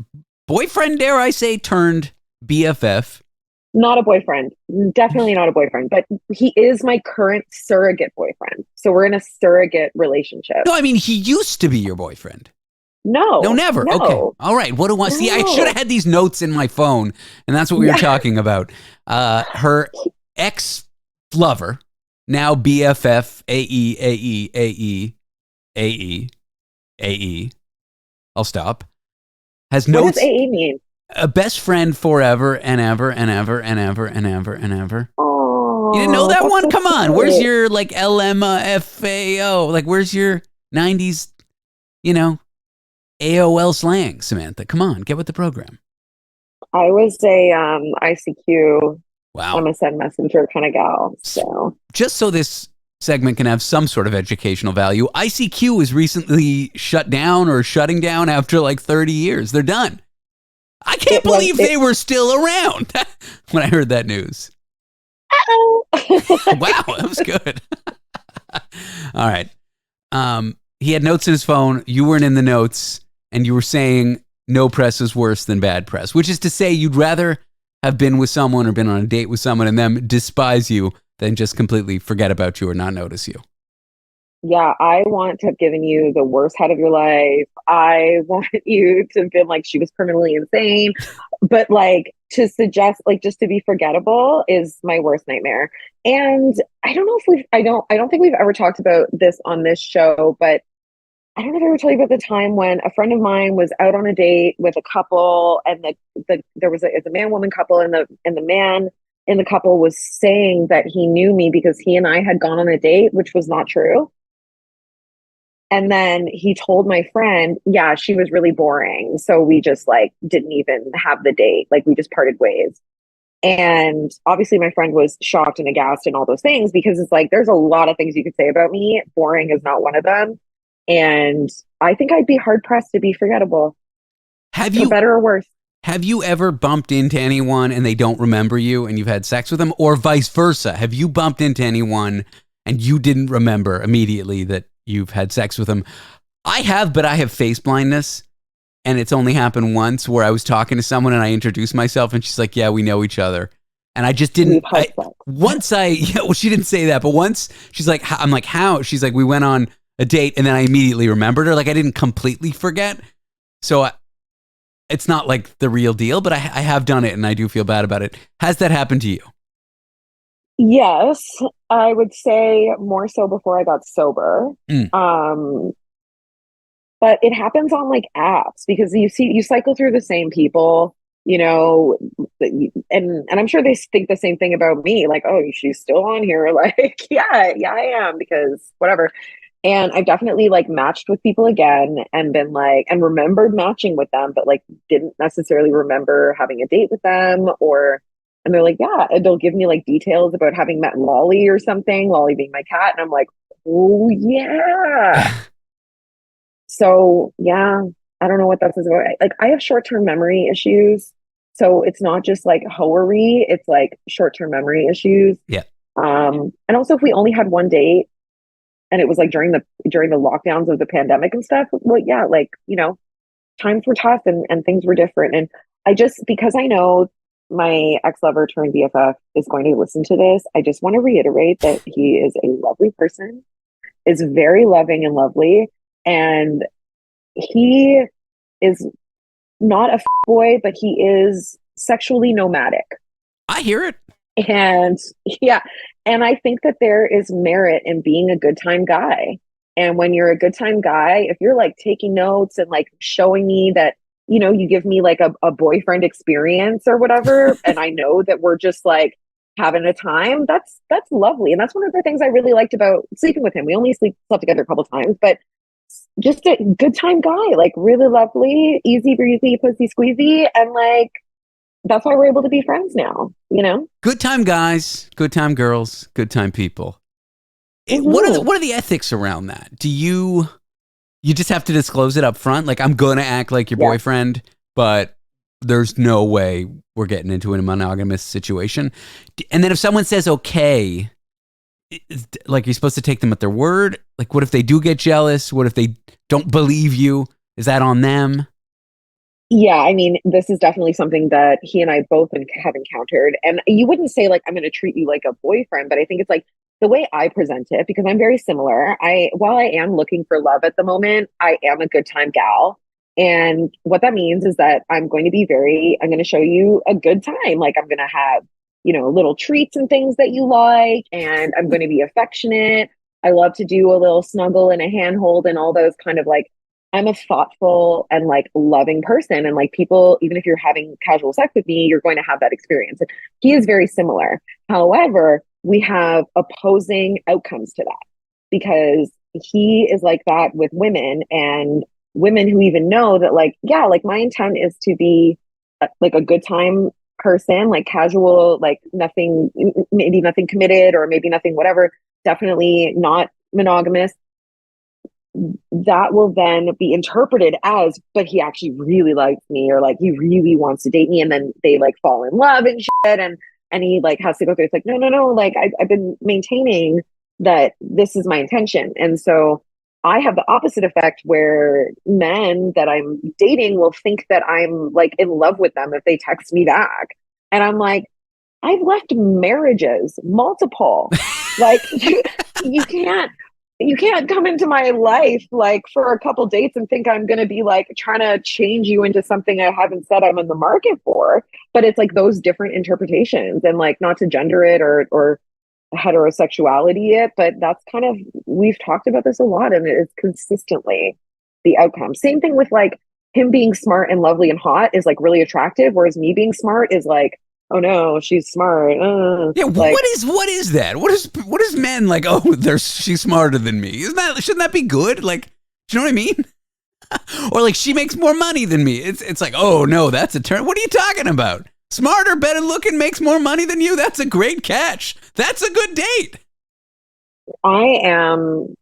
boyfriend, dare I say, turned BFF. Not a boyfriend. Definitely not a boyfriend, but he is my current surrogate boyfriend. So we're in a surrogate relationship. No, I mean, he used to be your boyfriend. No. No, never. No. Okay. All right. What do I see? I should have had these notes in my phone, and that's what we were talking about. Her ex-lover, now BFF, AE. I'll stop. Has What notes. does AE mean? A best friend forever and ever and ever and ever and ever and ever. Oh, You didn't know that one? so Come on. sweet. Where's your like LMFAO? Like, where's your 90s, AOL slang, Samantha? Come on, get with the program. I was a ICQ, Wow. I'm a send messenger kind of gal. So Just so this segment can have some sort of educational value, ICQ was recently shut down or shutting down after like 30 years. They're done. I can't believe they were still around when I heard that news. Wow, that was good. All right. He had notes in his phone. You weren't in the notes, and you were saying no press is worse than bad press, which is to say you'd rather have been with someone or been on a date with someone and them despise you than just completely forget about you or not notice you. yeah, I want to have given you the worst head of your life. I want you to have been like she was criminally insane. But like to suggest like just to be forgettable is my worst nightmare. And I don't know if I don't think we've ever talked about this on this show, but I don't know if I ever told you about the time when a friend of mine was out on a date with a couple, and there was it's a man-woman couple, and the man in the couple was saying that he knew me because he and I had gone on a date, which was not true. And then he told my friend, yeah, she was really boring. So we just like didn't even have the date. Like we just parted ways. And obviously my friend was shocked and aghast and all those things because it's like, there's a lot of things you could say about me. Boring is not one of them. And I think I'd be hard pressed to be forgettable. Have you, for better or worse. Have you ever bumped into anyone and they don't remember you and you've had sex with them, or vice versa? Have you bumped into anyone and you didn't remember immediately that you've had sex with them? I have, but I have face blindness, and it's only happened once where I was talking to someone and I introduced myself and she's like, yeah, we know each other. And I just didn't, she didn't say that, but once she's like, I'm like, how? She's like, we went on a date, and then I immediately remembered her. Like I didn't completely forget. So it's not like the real deal, but I have done it and I do feel bad about it. Has that happened to you? Yes, I would say more so before I got sober. But it happens on like apps because you cycle through the same people, and I'm sure they think the same thing about me. Like, oh, she's still on here. Like, yeah, I am, because whatever. And I've definitely like matched with people again and been like, and remembered matching with them, but like didn't necessarily remember having a date with them, and they're like, yeah, and they'll give me like details about having met Lolly or something, Lolly being my cat. And I'm like, oh yeah. So yeah, I don't know what that says about. Like I have short-term memory issues. So it's not just like hoery, it's like short-term memory issues. Yeah. And also if we only had one date and it was like during the lockdowns of the pandemic and stuff, well, yeah, like, times were tough and things were different. And I just, because I know my ex-lover turned BFF is going to listen to this, I just want to reiterate that he is a lovely person, is very loving and lovely, and he is not a boy, but he is sexually nomadic. I hear it. And yeah, and I think that there is merit in being a good time guy. And when you're a good time guy, if you're like taking notes and like showing me that, you know, you give me like a boyfriend experience or whatever, and I know that we're just like having a time, that's lovely. And that's one of the things I really liked about sleeping with him. We only slept together a couple times, but just a good time guy, like really lovely, easy breezy, pussy squeezy, and like that's why we're able to be friends now, you know? Good time guys, good time girls, good time people. Mm-hmm. What are the ethics around that? Do you just have to disclose it up front? Like, I'm going to act like your boyfriend, but there's no way we're getting into a monogamous situation. And then if someone says, okay, like, you're supposed to take them at their word. Like, what if they do get jealous? What if they don't believe you? Is that on them? Yeah, I mean, this is definitely something that he and I both have encountered. And you wouldn't say like, I'm going to treat you like a boyfriend, but I think it's like the way I present it, because I'm very similar. While I am looking for love at the moment, I am a good time gal. And what that means is that I'm going to show you a good time. Like, I'm going to have, you know, little treats and things that you like, and I'm going to be affectionate. I love to do a little snuggle and a handhold and all those kind of like, I'm a thoughtful and like loving person. And like people, even if you're having casual sex with me, you're going to have that experience. And he is very similar. However, we have opposing outcomes to that, because he is like that with women, and women who even know that like, yeah, like my intent is to be like a good time person, like casual, like nothing, maybe nothing committed or maybe nothing, whatever, definitely not monogamous. That will then be interpreted as, but he actually really likes me, or like he really wants to date me, and then they like fall in love and shit, and he like has to go through. It's like no, like I've been maintaining that this is my intention, and so I have the opposite effect where men that I'm dating will think that I'm like in love with them if they text me back, and I'm like, I've left marriages, multiple, like you can't come into my life like for a couple dates and think I'm going to be like trying to change you into something I haven't said I'm in the market for. But it's like those different interpretations, and like not to gender it or heterosexuality it, but that's kind of, we've talked about this a lot, and it is consistently the outcome. Same thing with like him being smart and lovely and hot is like really attractive, whereas me being smart is like, oh no, she's smart. Yeah, like, what is that? What is men like? Oh, she's smarter than me. Shouldn't that be good? Like, do you know what I mean? Or like, she makes more money than me. It's like, oh no, that's a turn. What are you talking about? Smarter, better looking, makes more money than you. That's a great catch. That's a good date. I am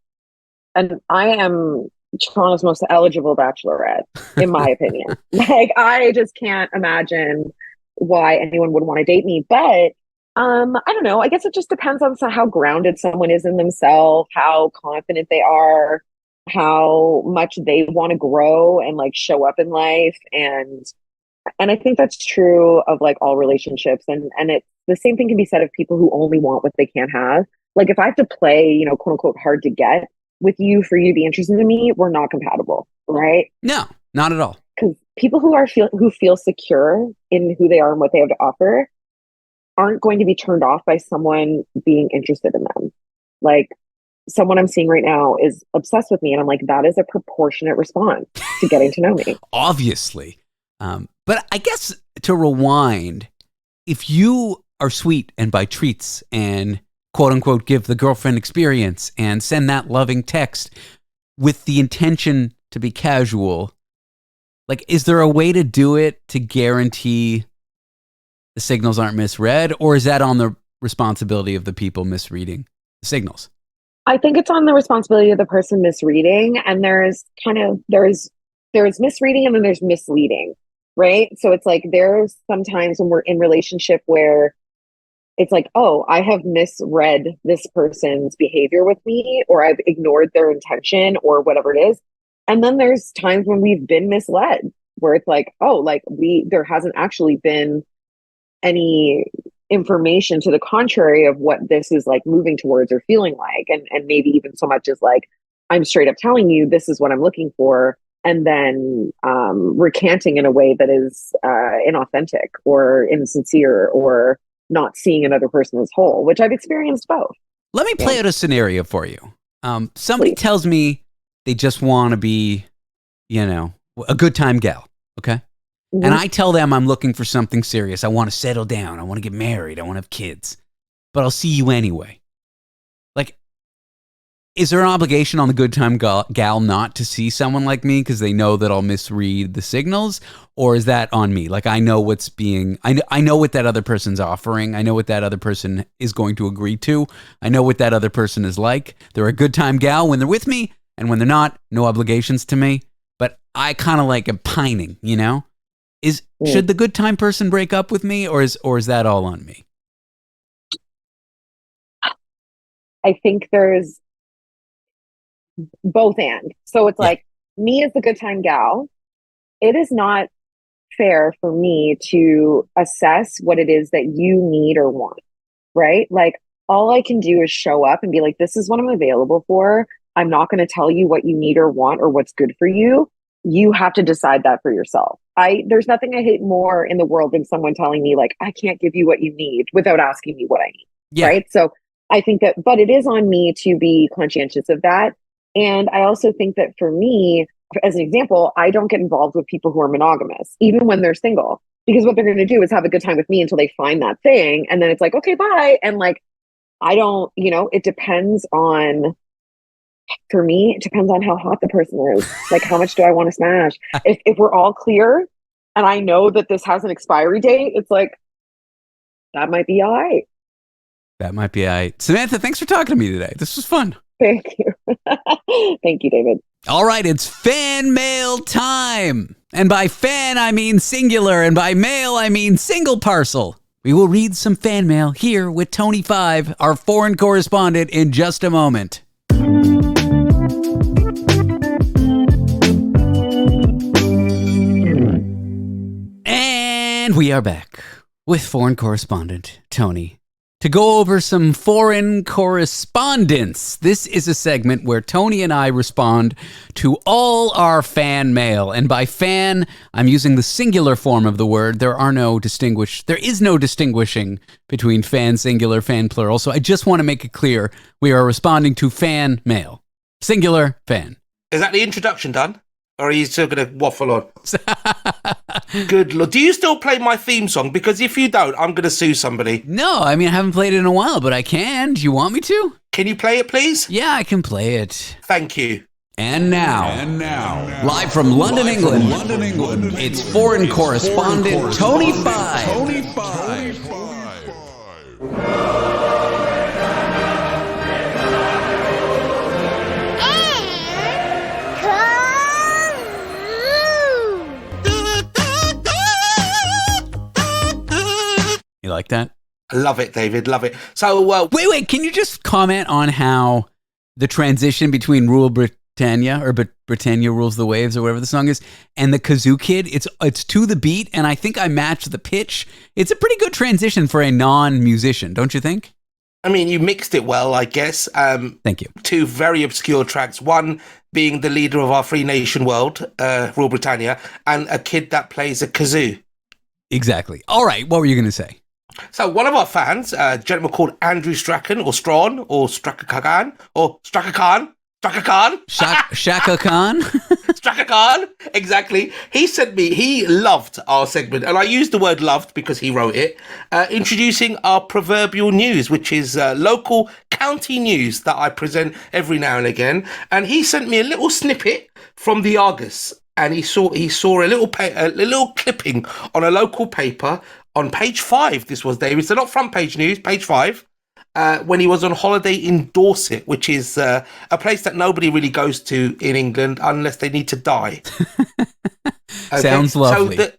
Toronto's most eligible bachelorette, in my opinion. Like, I just can't imagine why anyone would want to date me. But I don't know. I guess it just depends on how grounded someone is in themselves, how confident they are, how much they want to grow and like show up in life. And I think that's true of like all relationships. And it's the same thing can be said of people who only want what they can't have. Like, if I have to play, you know, quote unquote, hard to get with you for you to be interested in me, we're not compatible, right? No, not at all. Because people who feel secure in who they are and what they have to offer aren't going to be turned off by someone being interested in them. Like, someone I'm seeing right now is obsessed with me, and I'm like, that is a proportionate response to getting to know me. Obviously. But I guess to rewind, if you are sweet and buy treats and quote unquote give the girlfriend experience and send that loving text with the intention to be casual, like, is there a way to do it to guarantee the signals aren't misread, or is that on the responsibility of the people misreading the signals? I think it's on the responsibility of the person misreading, and there's misreading and then there's misleading, right? So it's like there's sometimes when we're in relationship where it's like, oh, I have misread this person's behavior with me, or I've ignored their intention or whatever it is. And then there's times when we've been misled where it's like, oh, like there hasn't actually been any information to the contrary of what this is like moving towards or feeling like. And maybe even so much as like, I'm straight up telling you, this is what I'm looking for. And then recanting in a way that is inauthentic or insincere or not seeing another person as whole, which I've experienced both. Let me play out a scenario for you. Somebody tells me they just want to be, a good time gal, okay? Mm-hmm. And I tell them I'm looking for something serious. I want to settle down. I want to get married. I want to have kids. But I'll see you anyway. Like, is there an obligation on the good time gal not to see someone like me because they know that I'll misread the signals? Or is that on me? Like, I know what's I know what that other person's offering. I know what that other person is going to agree to. I know what that other person is like. They're a good time gal when they're with me, and when they're not, no obligations to me. But I kind of like am pining, Should the good time person break up with me, or is that all on me? I think there's both and. So it's like, me as the good time gal, it is not fair for me to assess what it is that you need or want, right? Like, all I can do is show up and be like, this is what I'm available for. I'm not going to tell you what you need or want or what's good for you. You have to decide that for yourself. There's nothing I hate more in the world than someone telling me like, I can't give you what you need without asking me what I need. Yeah. Right. So I think that, but it is on me to be conscientious of that. And I also think that for me, as an example, I don't get involved with people who are monogamous, even when they're single, because what they're going to do is have a good time with me until they find that thing. And then it's like, okay, bye. And like, I don't, it depends on, for me, it depends on how hot the person is. Like, how much do I want to smash? If we're all clear and I know that this has an expiry date, it's like, that might be all right. That might be all right. Samantha, thanks for talking to me today. This was fun. Thank you. Thank you, David. All right, it's fan mail time. And by fan, I mean singular. And by mail, I mean single parcel. We will read some fan mail here with Tony 5, our foreign correspondent, in just a moment. And we are back with foreign correspondent Tony to go over some foreign correspondence. This is a segment where Tony and I respond to all our fan mail. And by fan, I'm using the singular form of the word. There is no distinguishing between fan singular, fan plural. So I just want to make it clear we are responding to fan mail. Singular, fan. Is that the introduction done? Or are you still going to waffle on? Good Lord. Do you still play my theme song? Because if you don't, I'm going to sue somebody. No, I haven't played it in a while, but I can. Do you want me to? Can you play it, please? Yeah, I can play it. Thank you. And now, live from London, England, it's foreign correspondent Tony 5. You like that? I love it, David. Love it. So, wait. Can you just comment on how the transition between Rule Britannia or Britannia Rules the Waves or whatever the song is and the Kazoo Kid? It's to the beat, and I think I matched the pitch. It's a pretty good transition for a non-musician, don't you think? I mean, you mixed it well, I guess. Thank you. Two very obscure tracks. One being the leader of our free nation world, Rule Britannia, and a kid that plays a kazoo. Exactly. All right. What were you going to say? So one of our fans, a gentleman called Andrew Strachan, or Strawn, or Straka Khan, Shaka Khan? Straka Khan, exactly. He loved our segment, and I used the word loved because he wrote it, introducing our proverbial news, which is local county news that I present every now and again. And he sent me a little snippet from the Argus, and he saw a little clipping on a local paper on page 5. This was, David, so not front page news, page 5. When he was on holiday in Dorset, which is a place that nobody really goes to in England unless they need to die. Okay? Sounds lovely. So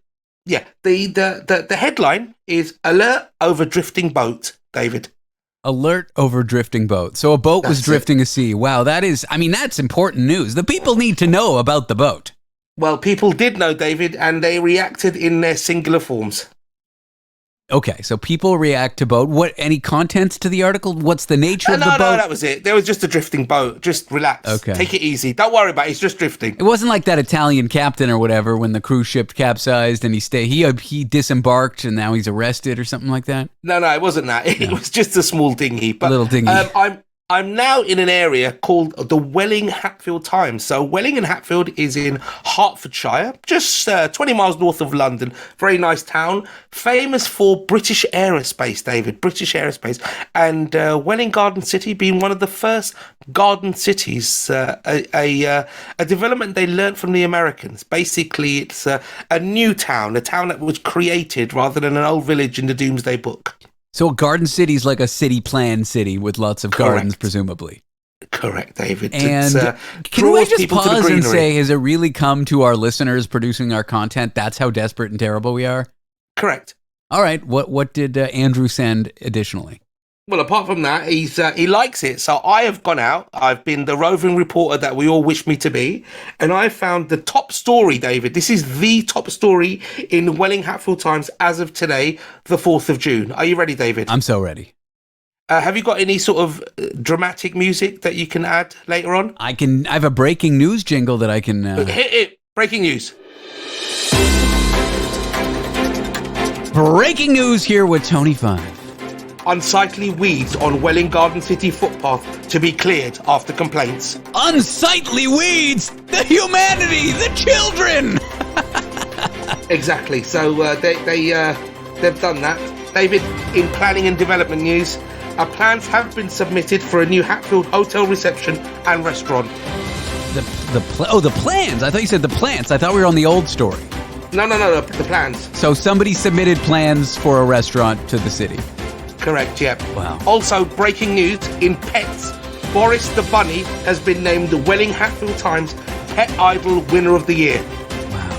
the headline is "Alert over drifting boat," David. Alert over drifting boat. So a boat was drifting a sea. Wow, that's important news. The people need to know about the boat. Well, people did know, David, and they reacted in their singular forms. Okay, so people react to boat. What? Any contents to the article? What's the nature of the boat? No, that was it. There was just a drifting boat. Just relax. Okay. Take it easy. Don't worry about it. It's just drifting. It wasn't like that Italian captain or whatever when the cruise ship capsized and he disembarked and now he's arrested or something like that. No, it wasn't that. It was just a small dinghy. But, little dinghy. I'm now in an area called the Welling Hatfield Times. So Welling and Hatfield is in Hertfordshire, just 20 miles north of London. Very nice town. Famous for British aerospace, David. British aerospace. And Welling Garden City being one of the first garden cities. A development they learned from the Americans. Basically, it's a new town. A town that was created rather than an old village in the Doomsday Book. So a garden city is like a city plan city with lots of gardens, presumably. Correct, David. And can we just pause and say, has it really come to our listeners producing our content? That's how desperate and terrible we are? Correct. All right. What did Andrew send additionally? Well, apart from that, he likes it. So I have gone out. I've been the roving reporter that we all wish me to be. And I found the top story, David. This is the top story in Welling Hatfield Times as of today, the 4th of June. Are you ready, David? I'm so ready. Have you got any sort of dramatic music that you can add later on? I have a breaking news jingle that I can... Hit it. Breaking news. Breaking news here with Tony 5. Unsightly weeds on Welling Garden City footpath to be cleared after complaints. Unsightly weeds! The humanity! The children! Exactly. So they've done that. David, in planning and development news, plans have been submitted for a new Hatfield hotel reception and restaurant. The plans? I thought you said the plants. I thought we were on the old story. No, the plans. So somebody submitted plans for a restaurant to the city. Correct, yeah. Wow. Also, breaking news in pets. Boris the Bunny has been named the Welling Hatfield Times Pet Idol Winner of the Year. Wow.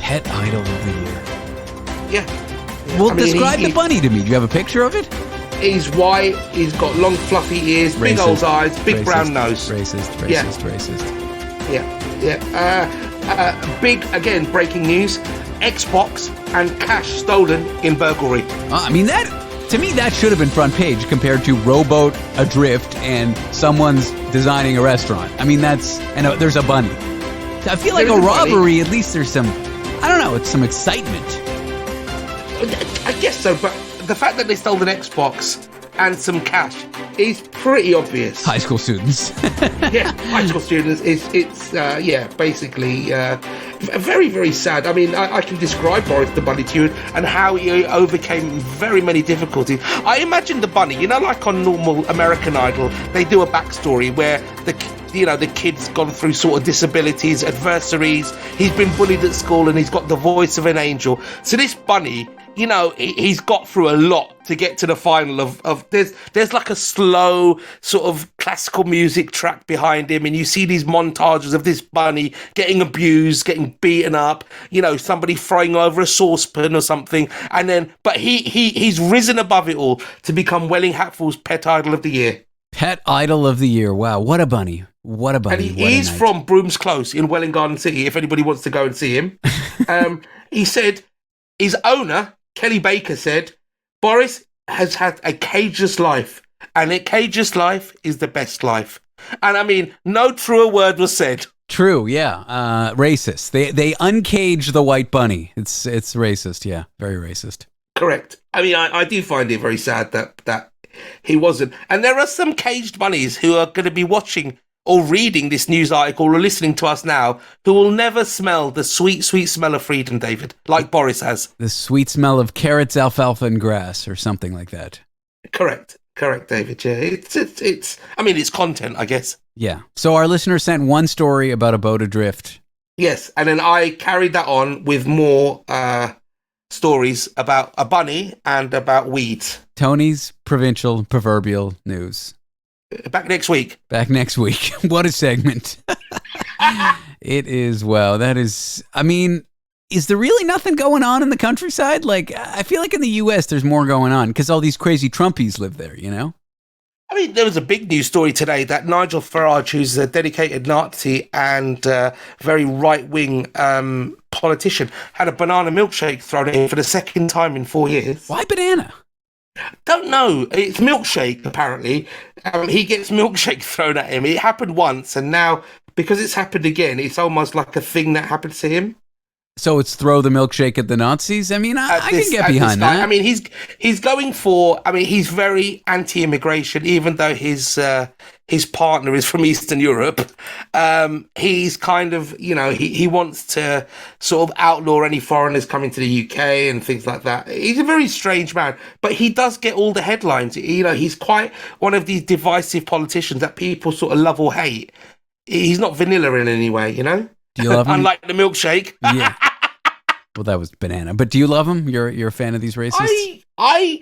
Pet Idol of the Year. Yeah. Well, describe the bunny to me. Do you have a picture of it? He's white, he's got long fluffy ears, big old eyes, big brown nose. Racist. Yeah. Big, again, breaking news. Xbox and cash stolen in burglary. I mean, to me, that should have been front page compared to rowboat adrift and someone's designing a restaurant. I mean, there's a bunny. I feel like a robbery, at least there's some, I don't know, it's some excitement. I guess so, but the fact that they stole an Xbox and some cash is pretty obvious. High school students. Yeah, high school students. Basically very, very sad. I mean, I can describe Boris the Bunny to you and how he overcame very many difficulties. I imagine the bunny, like on normal American Idol, they do a backstory where the kid's gone through sort of disabilities, adversaries. He's been bullied at school and he's got the voice of an angel. So this bunny, he's got through a lot to get to the final of there's like a slow sort of classical music track behind him, and you see these montages of this bunny getting abused, getting beaten up, somebody throwing over a saucepan or something, and then but he's risen above it all to become Welling Hatfield's Pet Idol of the Year. Pet Idol of the Year. Wow, what a bunny. What a bunny. And he's from Brooms Close in Welling Garden City, if anybody wants to go and see him. He said his owner, Kelly Baker, said, Boris has had a cageless life, and a cageless life is the best life. And I mean, no truer word was said. True, yeah. Racist. They uncage the white bunny. It's racist, yeah. Very racist. Correct. I mean, I do find it very sad that he wasn't. And there are some caged bunnies who are going to be watching or reading this news article or listening to us now who will never smell the sweet, sweet smell of freedom, David, like Boris has. The sweet smell of carrots, alfalfa, and grass, or something like that. Correct, David. Yeah, it's content, I guess. Yeah. So our listener sent one story about a boat adrift. Yes, and then I carried that on with more stories about a bunny and about weeds. Tony's provincial proverbial news. Back next week. What a segment. It is, wow, that is, I mean, is there really nothing going on in the countryside? Like, I feel like in the U.S. there's more going on because all these crazy Trumpies live there, I mean, there was a big news story today that Nigel Farage, who's a dedicated Nazi and very right-wing politician, had a banana milkshake thrown at him for the second time in 4 years. Why banana? Don't know. It's milkshake, apparently. He gets milkshake thrown at him. It happened once, and now, because it's happened again, it's almost like a thing that happens to him. So it's throw the milkshake at the Nazis? I mean, I can get behind that. I mean, he's going for... I mean, he's very anti-immigration, even though his partner is from Eastern Europe. He's kind of, he wants to sort of outlaw any foreigners coming to the UK and things like that. He's a very strange man, but he does get all the headlines. He's quite one of these divisive politicians that people sort of love or hate. He's not vanilla in any way, Do you love him? Unlike the milkshake. Yeah. Well, that was banana. But do you love him? You're a fan of these racists? I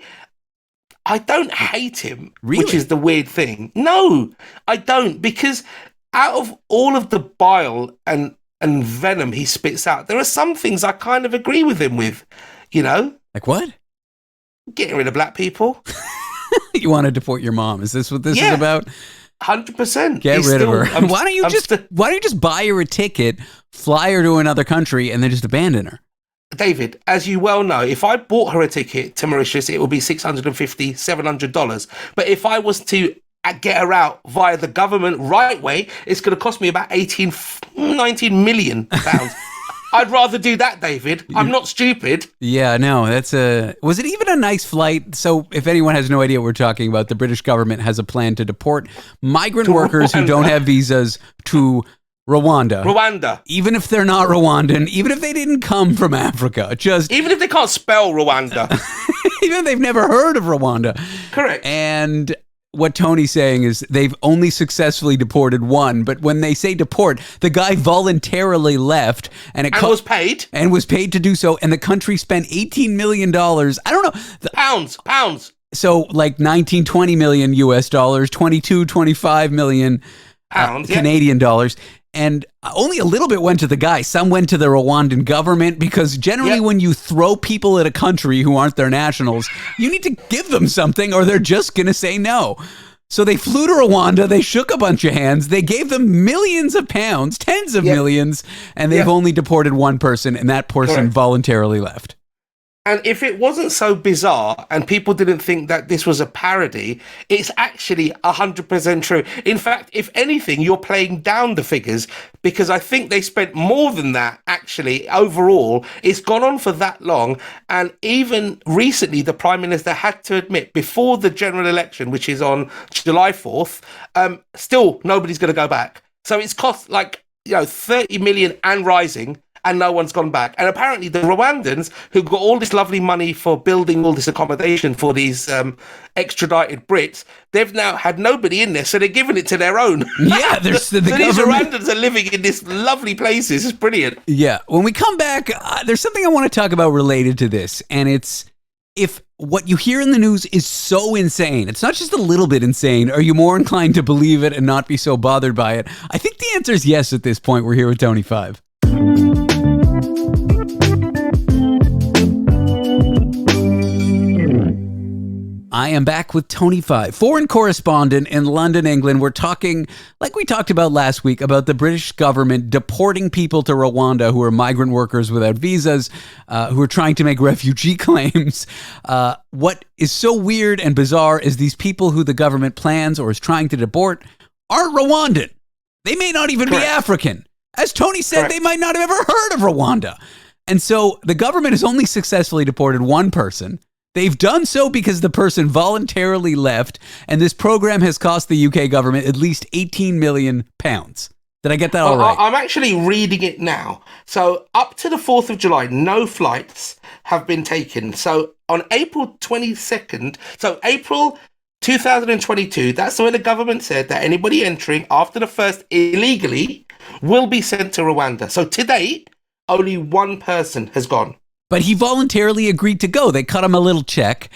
don't hate him, Really? which is the weird thing. No, I don't, because out of all of the bile and venom he spits out, there are some things I kind of agree with him with, Like what? Getting rid of black people. You want to deport your mom? Is this what this is about? 100%. Get rid of her. Why don't you just buy her a ticket, fly her to another country, and then just abandon her? David, as you well know, if I bought her a ticket to Mauritius, it would be $650, $700. But if I was to get her out via the government right way, it's going to cost me about 19 million pounds. I'd rather do that, David. I'm not stupid. Yeah, no, was it even a nice flight? So if anyone has no idea what we're talking about, the British government has a plan to deport migrant workers who don't have visas to Rwanda. Even if they're not Rwandan, even if they didn't come from Africa, even if they can't spell Rwanda. Even if they've never heard of Rwanda. Correct. And what Tony's saying is they've only successfully deported one, but when they say deport, the guy voluntarily left and was paid. And was paid to do so, and the country spent $18 million. I don't know. Pounds. So like 19, 20 million US dollars, 22, 25 million pounds, Canadian dollars. And only a little bit went to the guy. Some went to the Rwandan government, because generally when you throw people at a country who aren't their nationals, you need to give them something or they're just going to say no. So they flew to Rwanda, they shook a bunch of hands, they gave them millions of pounds, tens of millions, and they've only deported one person, and that person voluntarily left. And if it wasn't so bizarre and people didn't think that this was a parody, it's actually 100% true. In fact, if anything, you're playing down the figures, because I think they spent more than that, actually, overall. It's gone on for that long. And even recently, the Prime Minister had to admit, before the general election, which is on July 4th, still nobody's going to go back. So it's cost 30 million and rising, and no one's gone back. And apparently the Rwandans, who got all this lovely money for building all this accommodation for these extradited Brits, they've now had nobody in there, so they're giving it to their own. Yeah, these Rwandans are living in this lovely places. It's brilliant. Yeah. When we come back, there's something I want to talk about related to this, and it's if what you hear in the news is so insane, it's not just a little bit insane, are you more inclined to believe it and not be so bothered by it? I think the answer is yes at this point. We're here with Tony 5. I am back with Tony 5, foreign correspondent in London, England. We're talking, like we talked about last week, about the British government deporting people to Rwanda who are migrant workers without visas, who are trying to make refugee claims. What is so weird and bizarre is these people who the government plans or is trying to deport aren't Rwandan. They may not even be African. As Tony said, they might not have ever heard of Rwanda. And so the government has only successfully deported one person. They've done so because the person voluntarily left, and this program has cost the UK government at least 18 million pounds. Did I get that all right? I'm actually reading it now. So up to the 4th of July, no flights have been taken. So on April 22nd, so April 2022, that's when the government said that anybody entering after the 1st illegally will be sent to Rwanda. So to date, only one person has gone. But he voluntarily agreed to go. They cut him a little check.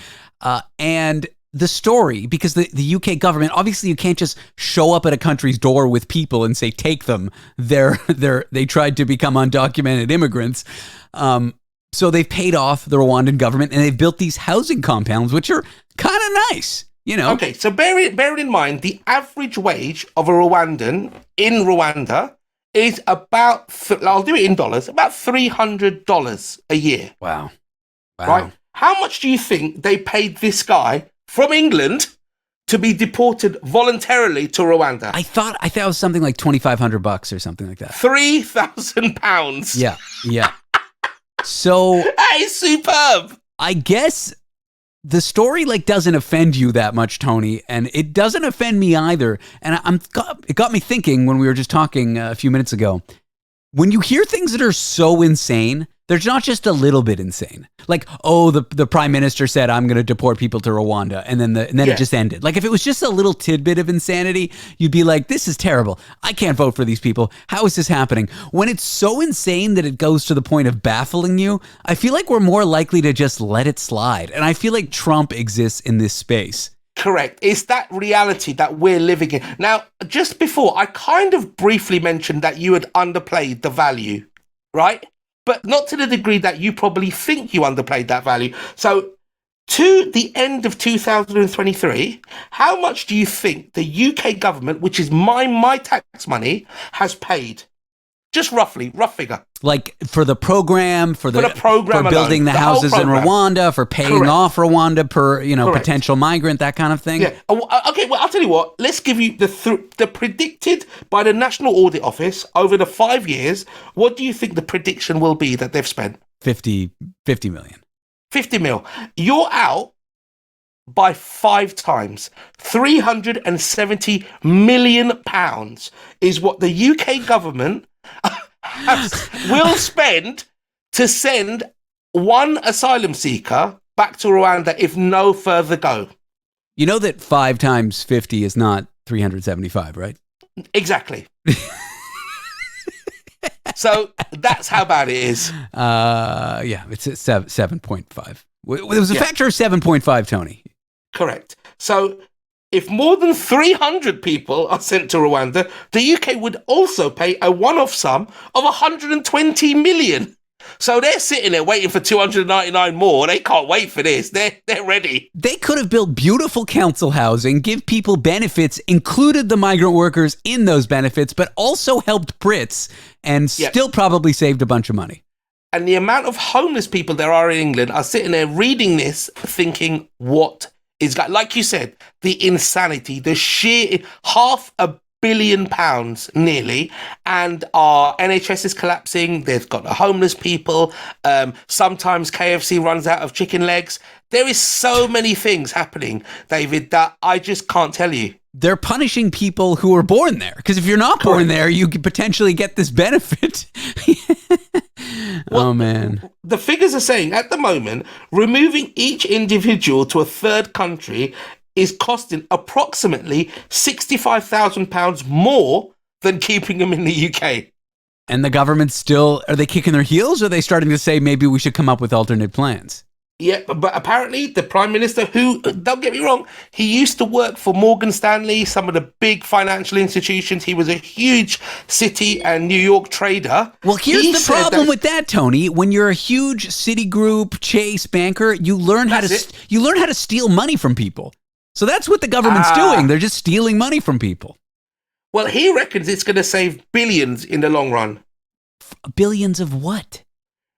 And the story, because the UK government, obviously you can't just show up at a country's door with people and say, take them. They tried to become undocumented immigrants. So they've paid off the Rwandan government and they've built these housing compounds, which are kind of nice. You know. Okay, so bearing in mind, the average wage of a Rwandan in Rwanda is about, I'll do it in dollars, about $300 a year. Wow. Right? How much do you think they paid this guy from England to be deported voluntarily to Rwanda? I thought it was something like $2,500 or something like that. £3,000. Yeah. So That is superb. I guess the story doesn't offend you that much, Tony, and it doesn't offend me either. And it got me thinking when we were just talking a few minutes ago. When you hear things that are so insane, they're not just a little bit insane. Like, oh, the prime minister said, I'm going to deport people to Rwanda. And then it just ended. Like, if it was just a little tidbit of insanity, you'd be like, this is terrible. I can't vote for these people. How is this happening? When it's so insane that it goes to the point of baffling you, I feel like we're more likely to just let it slide. And I feel like Trump exists in this space. Correct. It's that reality that we're living in. Now, just before, I kind of briefly mentioned that you had underplayed the value, right? But not to the degree that you probably think you underplayed that value. So, to the end of 2023, how much do you think the UK government, which is my tax money, has paid? Just roughly, rough figure. Like for the program, for building alone, the houses in Rwanda, for paying off Rwanda per potential migrant, that kind of thing. Yeah. Okay. Well, I'll tell you what. Let's give you the predicted by the National Audit Office over the 5 years. What do you think the prediction will be that they've spent? 50 million. 50 mil. You're out by 5 times. £370 million is what the UK government will spend to send one asylum seeker back to Rwanda if no further go. You know that 5 times 50 is not 375, right? Exactly. So that's how bad it is. It's 7.5. It was a factor of 7.5, Tony. Correct. So if more than 300 people are sent to Rwanda, the UK would also pay a one-off sum of 120 million. So they're sitting there waiting for 299 more. They can't wait for this. They're ready. They could have built beautiful council housing, give people benefits, included the migrant workers in those benefits, but also helped Brits and still probably saved a bunch of money. And the amount of homeless people there are in England are sitting there reading this, thinking, what is, like you said, the insanity, the sheer £500 million nearly, and our NHS is collapsing. They've got the homeless people. Sometimes KFC runs out of chicken legs. There is so many things happening, David, that I just can't tell you. They're punishing people who were born there, because if you're not born there, you could potentially get this benefit. Well, oh, man. The figures are saying at the moment, removing each individual to a third country is costing approximately £65,000 more than keeping them in the UK. And the government still, are they kicking their heels, or are they starting to say maybe we should come up with alternate plans? Yeah, but apparently the Prime Minister, who, don't get me wrong, he used to work for Morgan Stanley, some of the big financial institutions. He was a huge City and New York trader. Well, here's the problem with that, Tony. When you're a huge Citigroup, Chase banker, you learn how to steal money from people. So that's what the government's doing. They're just stealing money from people. Well, he reckons it's going to save billions in the long run. Billions of what?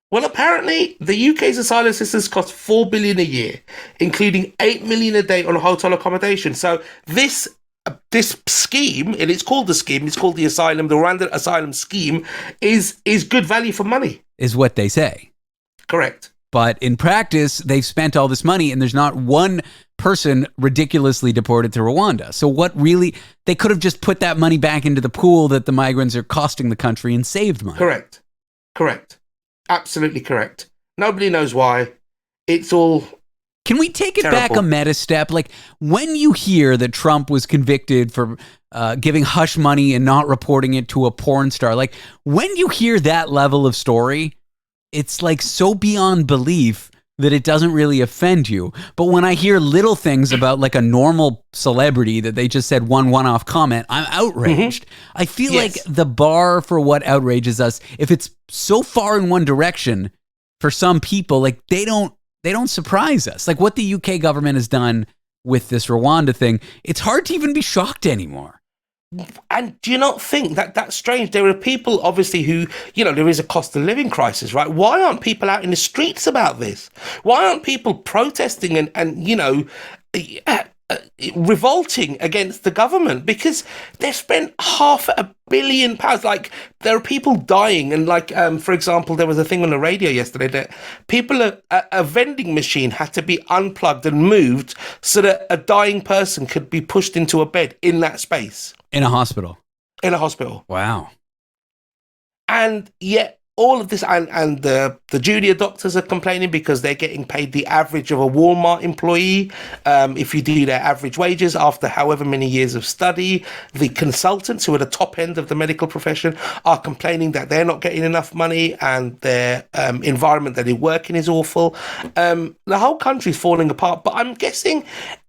Well, apparently, the UK's asylum systems cost $4 billion a year, including $8 million a day on hotel accommodation. So this scheme, and it's called the scheme, it's called the Rwanda Asylum Scheme, is good value for money. Is what they say. Correct. But in practice, they've spent all this money, and there's not one person ridiculously deported to Rwanda. So they could have just put that money back into the pool that the migrants are costing the country and saved money. Correct. Absolutely correct. Nobody knows why. It's all Can we take it terrible. back a meta step? Like, when you hear that Trump was convicted for giving hush money and not reporting it to a porn star, like, when you hear that level of story, it's like so beyond belief that it doesn't really offend you. But when I hear little things about like a normal celebrity that they just said one-off comment, I'm outraged. I feel like the bar for what outrages us, if it's so far in one direction for some people, like they don't surprise us. Like what the UK government has done with this Rwanda thing, it's hard to even be shocked anymore. And do you not think that that's strange? There are people, obviously, who, there is a cost of living crisis, right? Why aren't people out in the streets about this? Why aren't people protesting and revolting against the government? Because they've spent £500 million. Like, there are people dying. And for example, there was a thing on the radio yesterday that a vending machine had to be unplugged and moved so that a dying person could be pushed into a bed in that space. In a hospital. Wow. And yet all of this, and the junior doctors are complaining because they're getting paid the average of a Walmart employee. If you do their average wages after however many years of study, the consultants who are the top end of the medical profession are complaining that they're not getting enough money and their environment that they work in is awful. The whole country's falling apart, but I'm guessing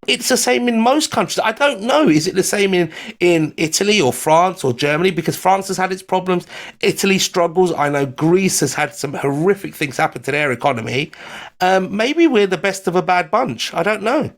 it's the same in most countries. I don't know. Is it the same in Italy or France or Germany? Because France has had its problems. Italy struggles. I know Greece has had some horrific things happen to their economy. Maybe we're the best of a bad bunch. I don't know.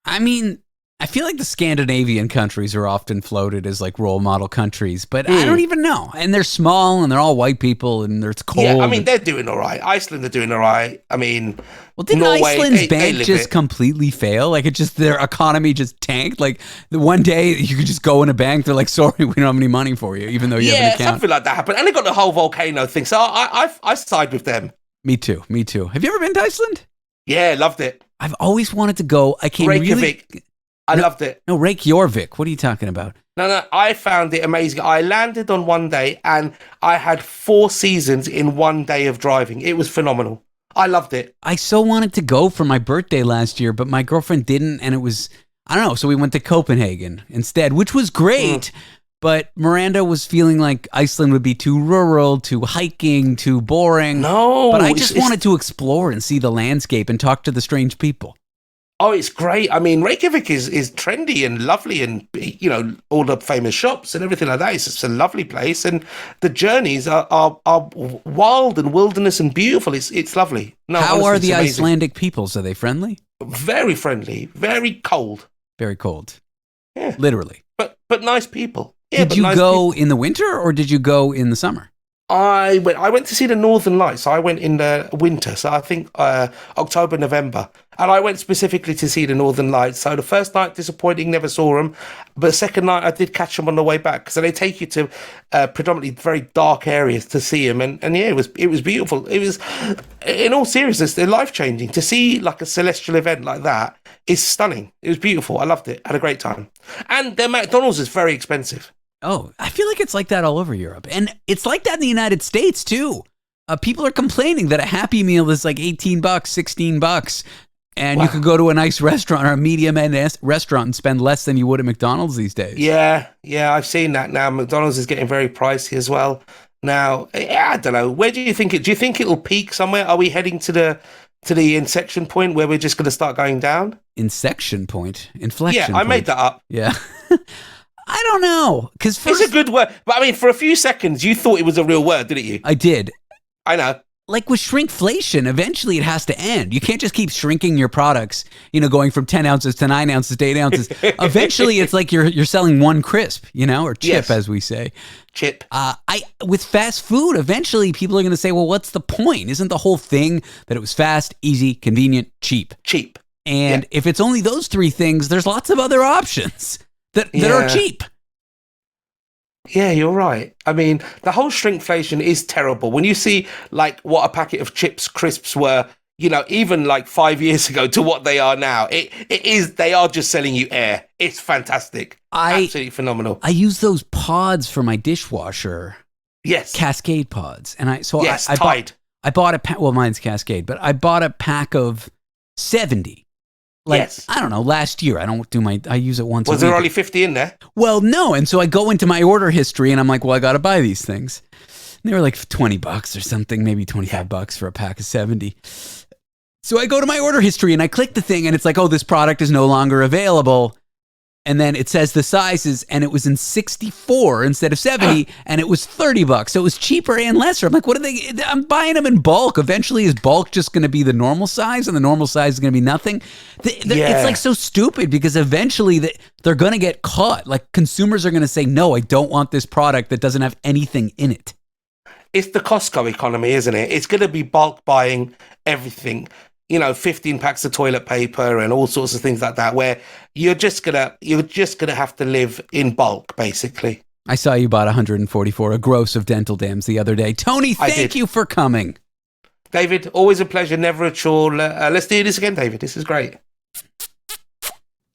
I mean, I feel like the Scandinavian countries are often floated as like role model countries, but I don't even know. And they're small and they're all white people and it's cold. Yeah, I mean, they're doing all right. Iceland are doing all right. I mean, well, didn't Norway, Iceland's bank they just completely fail? Like, their economy just tanked? Like, the one day you could just go in a bank, they're like, sorry, we don't have any money for you, even though you have an account. Yeah, something like that happened. And they got the whole volcano thing, so I side with them. Me too. Have you ever been to Iceland? Yeah, loved it. I've always wanted to go. I came Reykjavik. I loved it. No, Reykjavik. What are you talking about? No, I found it amazing. I landed on one day and I had 4 seasons in one day of driving. It was phenomenal. I loved it. I so wanted to go for my birthday last year, but my girlfriend didn't, and it was, I don't know, so we went to Copenhagen instead, which was great, but Miranda was feeling like Iceland would be too rural, too hiking, too boring. No. But I just wanted to explore and see the landscape and talk to the strange people. Oh, it's great. I mean, Reykjavik is trendy and lovely and, all the famous shops and everything like that. It's a lovely place. And the journeys are wild and wilderness and beautiful. It's lovely. No, How honestly, are the amazing. Icelandic peoples? Are they friendly? Very friendly. Very cold. Very cold. Yeah. Literally. But nice people. Yeah, did you go in the winter or did you go in the summer? I went to see the Northern Lights. I went in the winter, so I think October, November. And I went specifically to see the Northern Lights. So the first night, disappointing, never saw them. But the second night, I did catch them on the way back. So they take you to predominantly very dark areas to see them. And yeah, it was beautiful. It was, in all seriousness, they're life-changing. To see like a celestial event like that is stunning. It was beautiful. I loved it. Had a great time. And their McDonald's is very expensive. Oh, I feel like it's like that all over Europe. And it's like that in the United States, too. People are complaining that a Happy Meal is like $18, $16. And you could go to a nice restaurant or a medium-end restaurant and spend less than you would at McDonald's these days. Yeah, I've seen that now. McDonald's is getting very pricey as well. Now, I don't know. Where do you think it? Do you think it'll peak somewhere? Are we heading to the inflection point where we're just going to start going down? Inflection point. Yeah, I made that up. Yeah. I don't know. Because it's a good word. But I mean, for a few seconds, you thought it was a real word, didn't you? I did. I know. Like with shrinkflation, eventually it has to end. You can't just keep shrinking your products, going from 10 ounces to 9 ounces to 8 ounces. Eventually it's like you're selling one crisp, or chip, yes, as we say. Chip. With fast food, eventually people are going to say, well, what's the point? Isn't the whole thing that it was fast, easy, convenient, cheap? Cheap. And if it's only those 3 things, there's lots of other options that are cheap. Yeah, you're right. I mean, the whole shrinkflation is terrible. When you see like what a packet of chips crisps were, even like 5 years ago to what they are now, they are just selling you air. It's fantastic. Absolutely phenomenal. I use those pods for my dishwasher. Yes. Cascade pods. And I Tide. I bought a pack, well, mine's Cascade, but I bought a pack of 70. Yes. I don't know, last year. I use it once a week. Was there only 50 in there? Well, no. And so I go into my order history and I'm like, well, I got to buy these things. And they were like $20 or something, maybe $25 for a pack of 70. So I go to my order history and I click the thing and it's like, oh, this product is no longer available. and then it says the sizes, and it was in 64 instead of 70, and it was $30. So it was cheaper and lesser. I'm like, what are they? I'm buying them in bulk. Eventually, is bulk just going to be the normal size, and the normal size is going to be nothing? It's like so stupid because eventually they're going to get caught. Like consumers are going to say, no, I don't want this product that doesn't have anything in it. It's the Costco economy, isn't it? It's going to be bulk buying everything. 15 packs of toilet paper and all sorts of things like that, where you're just gonna have to live in bulk, basically. I saw you bought 144, a gross of dental dams the other day. Tony, thank you for coming. David, always a pleasure, never a chore. Let's do this again, David. This is great.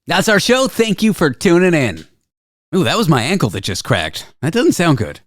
That's our show. Thank you for tuning in. Ooh, that was my ankle that just cracked. That doesn't sound good.